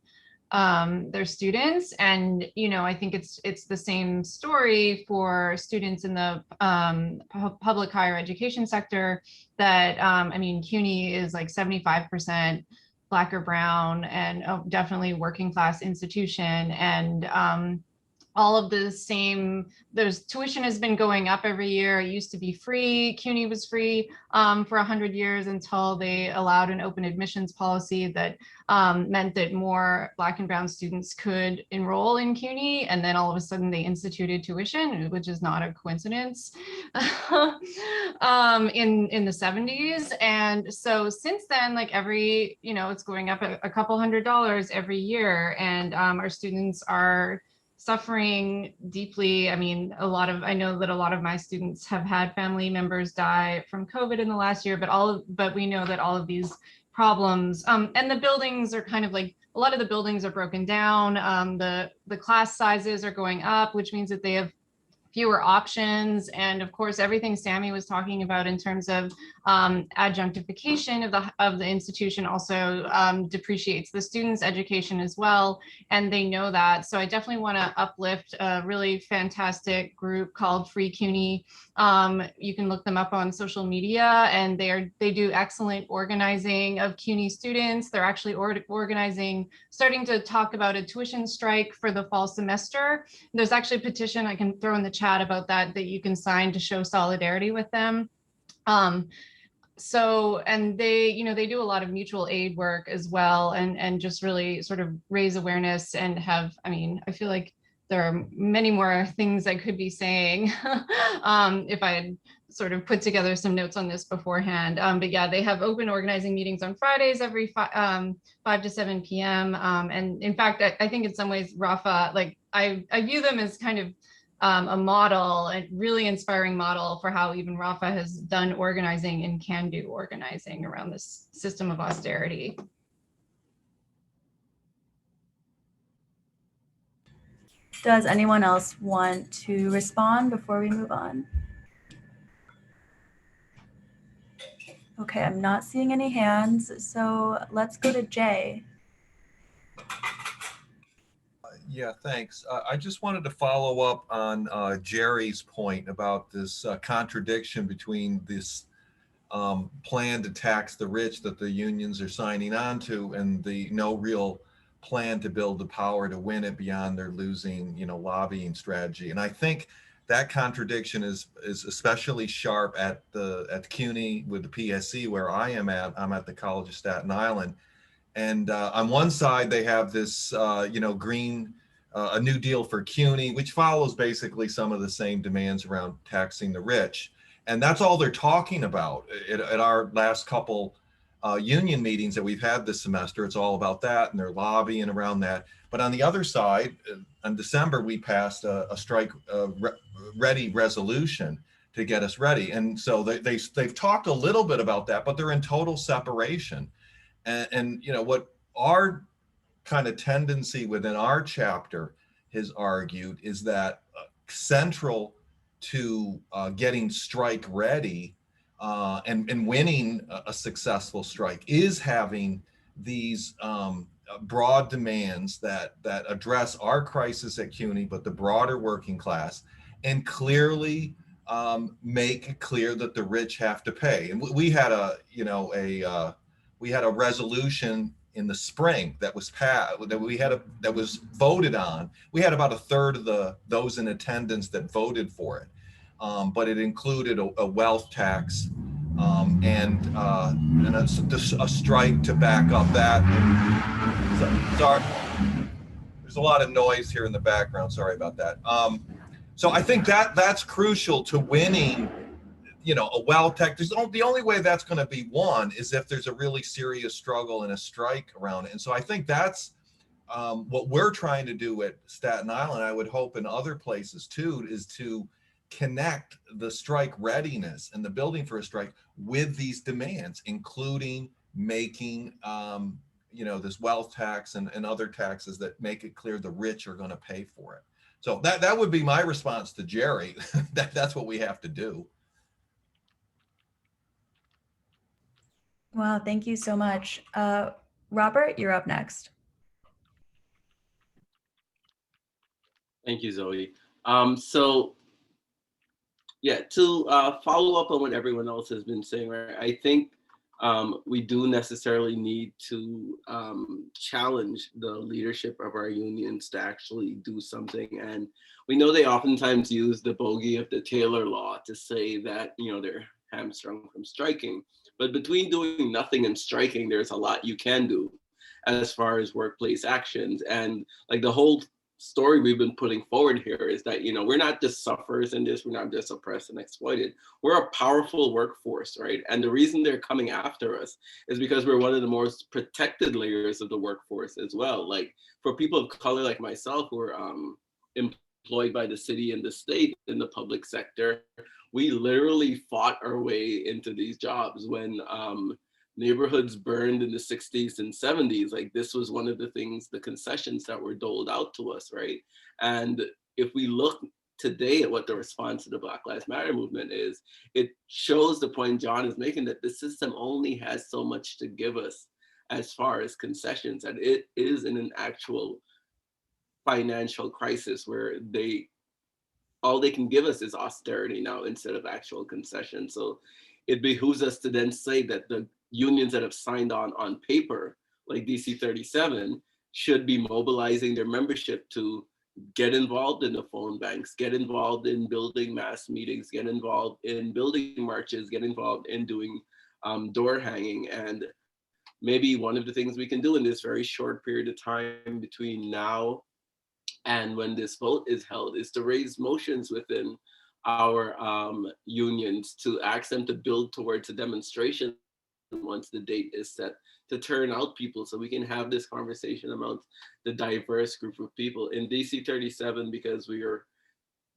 their students. And, I think it's the same story for students in the public higher education sector that, I mean, CUNY is 75% Black or brown and definitely working class institution. And all of the same, there's tuition has been going up every year. It used to be free. CUNY was free for 100 years until they allowed an open admissions policy that meant that more Black and Brown students could enroll in CUNY. And then all of a sudden they instituted tuition, which is not a coincidence, in the 70s. And so since then, like every, you know, it's going up a couple $100 every year. And our students are suffering deeply. I mean, I know that a lot of my students have had family members die from COVID in the last year, but we know that all of these problems, and the buildings are kind of like, a lot of the buildings are broken down. The class sizes are going up, which means that they have fewer options. And of course, everything Sami was talking about in terms of adjunctification of the institution also depreciates the students' education as well. And they know that. So I definitely want to uplift a really fantastic group called Free CUNY. You can look them up on social media, and they do excellent organizing of CUNY students. They're actually starting to talk about a tuition strike for the fall semester. There's actually a petition I can throw in the chat about that you can sign to show solidarity with them. So, and they, you know, they do a lot of mutual aid work as well, and just really sort of raise awareness and have, I mean, I feel like there are many more things I could be saying if I had sort of put together some notes on this beforehand. But yeah, they have open organizing meetings on Fridays every 5 to 7 p.m. And in fact, I think in some ways, Rafa, like I view them as kind of a model, a really inspiring model for how even Rafa has done organizing and can do organizing around this system of austerity. Does anyone else want to respond before we move on? Okay, I'm not seeing any hands, so let's go to Jay. Yeah, thanks. I just wanted to follow up on Jerry's point about this contradiction between this plan to tax the rich that the unions are signing on to and the no real plan to build the power to win it beyond their losing, you know, lobbying strategy. And I think that contradiction is especially sharp at CUNY with the PSC where I am at. I'm at the College of Staten Island. And on one side, they have this, you know, a new deal for CUNY, which follows basically some of the same demands around taxing the rich. And that's all they're talking about at our last couple union meetings that we've had this semester. It's all about that, and they're lobbying around that. But on the other side, in December, we passed a strike ready resolution to get us ready. And so they've talked a little bit about that, but they're in total separation. And you know, what our kind of tendency within our chapter has argued is that central to getting strike ready and winning a successful strike is having these broad demands that address our crisis at CUNY, but the broader working class, and clearly make clear that the rich have to pay. And we had we had a resolution in the spring that was passed, that was voted on. We had about a third of those in attendance that voted for it, but it included a wealth tax and a strike to back up that. Sorry, there's a lot of noise here in the background. Sorry about that. So I think that's crucial to winning. You know, a wealth tax. The only way that's going to be won is if there's a really serious struggle and a strike around it. And so I think that's what we're trying to do at Staten Island. I would hope in other places too, is to connect the strike readiness and the building for a strike with these demands, including making you know, this wealth tax and other taxes that make it clear the rich are going to pay for it. So that would be my response to Jerry. That's what we have to do. Wow, thank you so much. Robert, you're up next. Thank you, Zoe. So yeah, to follow up on what everyone else has been saying, right? I think we do necessarily need to challenge the leadership of our unions to actually do something. And we know they oftentimes use the bogey of the Taylor law to say that, you know, they're hamstrung from striking. But between doing nothing and striking, there's a lot you can do as far as workplace actions. And like the whole story we've been putting forward here is that, you know, we're not just sufferers in this, we're not just oppressed and exploited. We're a powerful workforce, right? And the reason they're coming after us is because we're one of the most protected layers of the workforce as well. Like for people of color like myself who are employed by the city and the state in the public sector, we literally fought our way into these jobs when neighborhoods burned in the 60s and 70s. Like this was one of the things, the concessions that were doled out to us, right? And if we look today at what the response to the Black Lives Matter movement is, it shows the point John is making, that the system only has so much to give us as far as concessions, and it is in an actual financial crisis where all they can give us is austerity now instead of actual concessions. So it behooves us to then say that the unions that have signed on paper, like DC 37, should be mobilizing their membership to get involved in the phone banks, get involved in building mass meetings, get involved in building marches, get involved in doing door hanging. And maybe one of the things we can do in this very short period of time between now and when this vote is held is to raise motions within our unions to ask them to build towards a demonstration once the date is set, to turn out people so we can have this conversation amongst the diverse group of people. In DC 37, because we are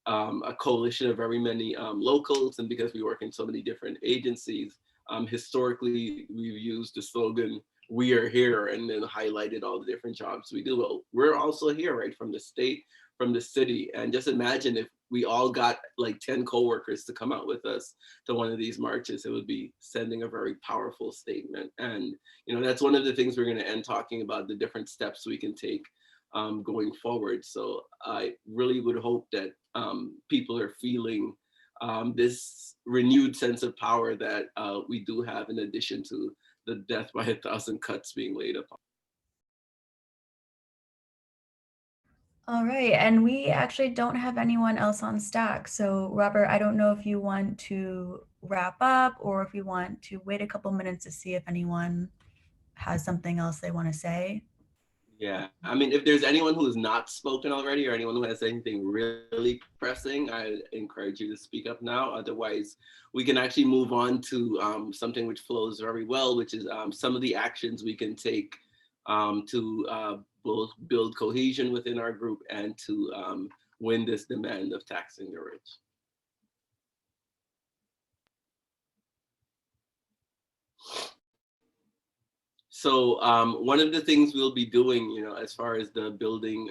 a coalition of very many locals, and because we work in so many different agencies, historically we've used the slogan, "We are here," and then highlighted all the different jobs we do. Well, we're also here, right, from the state, from the city. And just imagine if we all got like 10 coworkers to come out with us to one of these marches, it would be sending a very powerful statement. And, you know, that's one of the things we're going to end talking about, the different steps we can take going forward. So I really would hope that people are feeling this renewed sense of power that we do have, in addition to the death by 1,000 cuts being laid upon. All right, and we actually don't have anyone else on stack. So Robert, I don't know if you want to wrap up or if you want to wait a couple minutes to see if anyone has something else they want to say. Yeah, I mean, if there's anyone who has not spoken already or anyone who has anything really pressing, I encourage you to speak up now. Otherwise, we can actually move on to something which flows very well, which is some of the actions we can take to both build cohesion within our group and to win this demand of taxing the rich. So one of the things we'll be doing, you know, as far as the building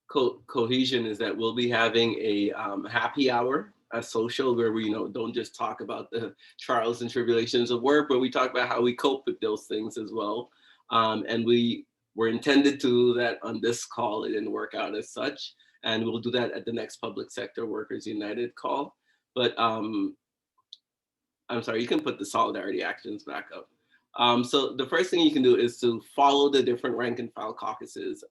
cohesion, is that we'll be having a happy hour, a social, where we, you know, don't just talk about the trials and tribulations of work, but we talk about how we cope with those things as well. And we were intended to do that on this call. It didn't work out as such. And we'll do that at the next Public Sector Workers United call. But I'm sorry, you can put the solidarity actions back up. So the first thing you can do is to follow the different rank and file caucuses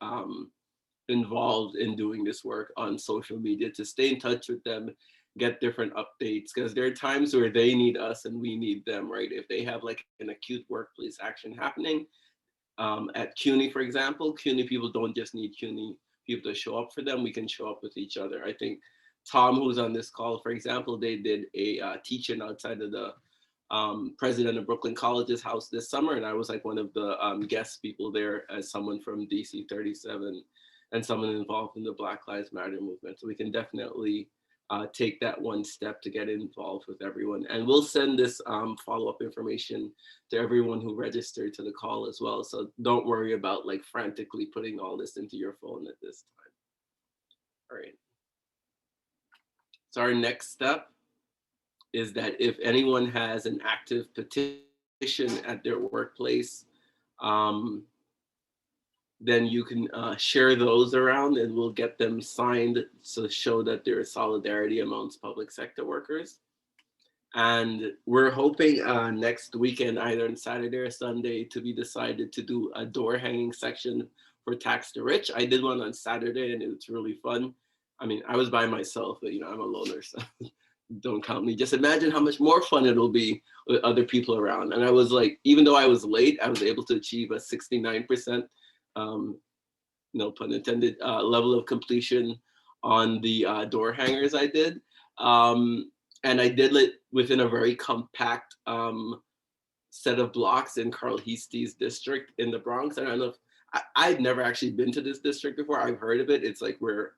involved in doing this work on social media, to stay in touch with them, get different updates, because there are times where they need us and we need them, right? If they have like an acute workplace action happening at CUNY, for example, CUNY people don't just need CUNY people to show up for them, we can show up with each other. I think Tom, who's on this call, for example, they did a teach-in outside of the president of Brooklyn College's house this summer, and I was like one of the guest people there as someone from DC 37 and someone involved in the Black Lives Matter movement. So we can definitely take that one step to get involved with everyone. And we'll send this follow-up information to everyone who registered to the call as well. So don't worry about like frantically putting all this into your phone at this time. All right. So our next step is that if anyone has an active petition at their workplace, then you can share those around and we'll get them signed to show that there is solidarity amongst public sector workers. And we're hoping next weekend, either on Saturday or Sunday, to be decided to do a door hanging section for Tax the Rich. I did one on Saturday and it was really fun. I mean, I was by myself, but I'm a loner, so don't count me. Just imagine how much more fun it'll be with other people around. And I was like, even though I was late, I was able to achieve a 69%, no pun intended, level of completion on the door hangers I did. And I did it within a very compact set of blocks in Carl Heastie's district in the Bronx. And I don't know if I'd never actually been to this district before. I've heard of it. It's like where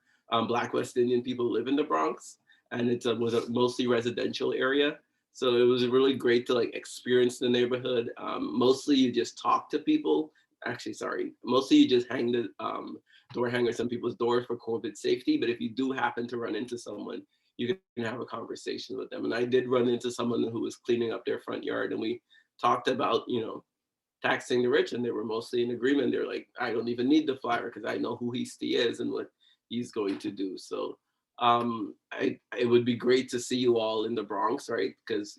Black West Indian people live in the Bronx, and it was a mostly residential area. So it was really great to like experience the neighborhood. Mostly you just talk to people. Actually, sorry, mostly you just hang the door hangers on people's doors for COVID safety. But if you do happen to run into someone, you can have a conversation with them. And I did run into someone who was cleaning up their front yard, and we talked about, taxing the rich, and they were mostly in agreement. They're like, I don't even need the flyer because I know who Heastie is and what he's going to do. So it would be great to see you all in the Bronx, right? Because,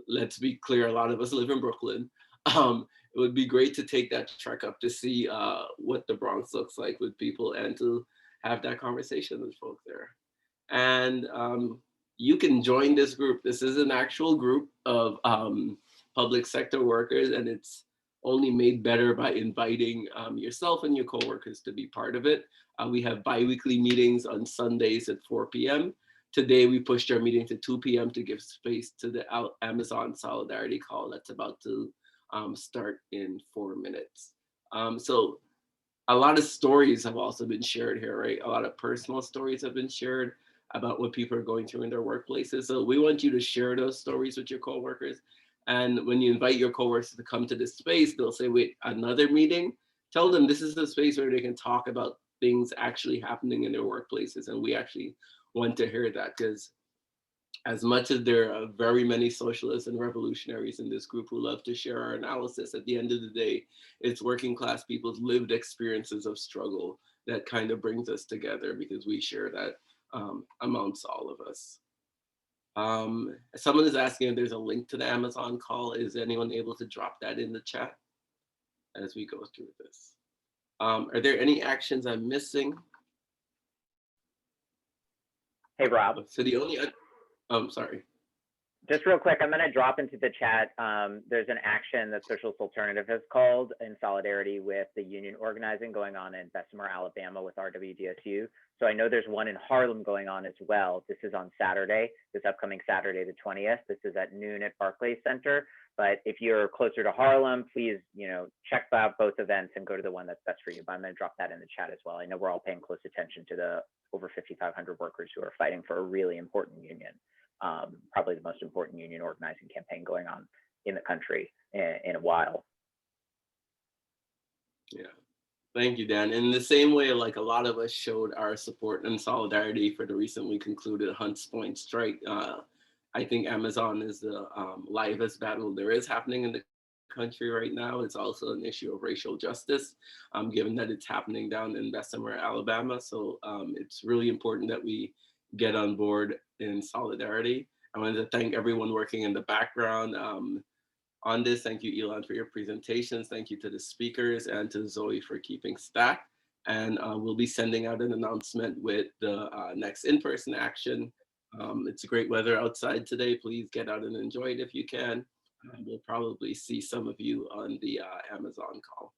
let's be clear, a lot of us live in Brooklyn. It would be great to take that trek up to see what the Bronx looks like with people and to have that conversation with folks there. And you can join this group. This is an actual group of public sector workers, and it's only made better by inviting yourself and your coworkers to be part of it. We have bi-weekly meetings on Sundays at 4 p.m. Today, we pushed our meeting to 2 p.m. to give space to the Amazon Solidarity Call that's about to start in 4 minutes. So a lot of stories have also been shared here, right? A lot of personal stories have been shared about what people are going through in their workplaces. So we want you to share those stories with your coworkers. And when you invite your coworkers to come to this space, they'll say, wait, another meeting? Tell them this is the space where they can talk about things actually happening in their workplaces. And we actually want to hear that, because as much as there are very many socialists and revolutionaries in this group who love to share our analysis, at the end of the day, it's working class people's lived experiences of struggle that kind of brings us together, because we share that amongst all of us. Someone is asking if there's a link to the Amazon call. Is anyone able to drop that in the chat as we go through this? Are there any actions I'm missing? Hey, Rob. So the only, sorry. Just real quick, I'm going to drop into the chat. There's an action that Socialist Alternative has called in solidarity with the union organizing going on in Bessemer, Alabama with RWDSU. So I know there's one in Harlem going on as well. This is on Saturday, this upcoming Saturday, the 20th. This is at noon at Barclays Center. But if you're closer to Harlem, please, check out both events and go to the one that's best for you. But I'm going to drop that in the chat as well. I know we're all paying close attention to the over 5,500 workers who are fighting for a really important union. Probably the most important union organizing campaign going on in the country in a while. Yeah, thank you, Dan. In the same way, like a lot of us showed our support and solidarity for the recently concluded Hunts Point strike, I think Amazon is the livest battle there is happening in the country right now. It's also an issue of racial justice, given that it's happening down in Bessemer, Alabama. So it's really important that we get on board in solidarity. I wanted to thank everyone working in the background on this. Thank you, Ilan, for your presentations. Thank you to the speakers and to Zoe for keeping stack. And we'll be sending out an announcement with the next in-person action. It's great weather outside today. Please get out and enjoy it if you can. We'll probably see some of you on the Amazon call.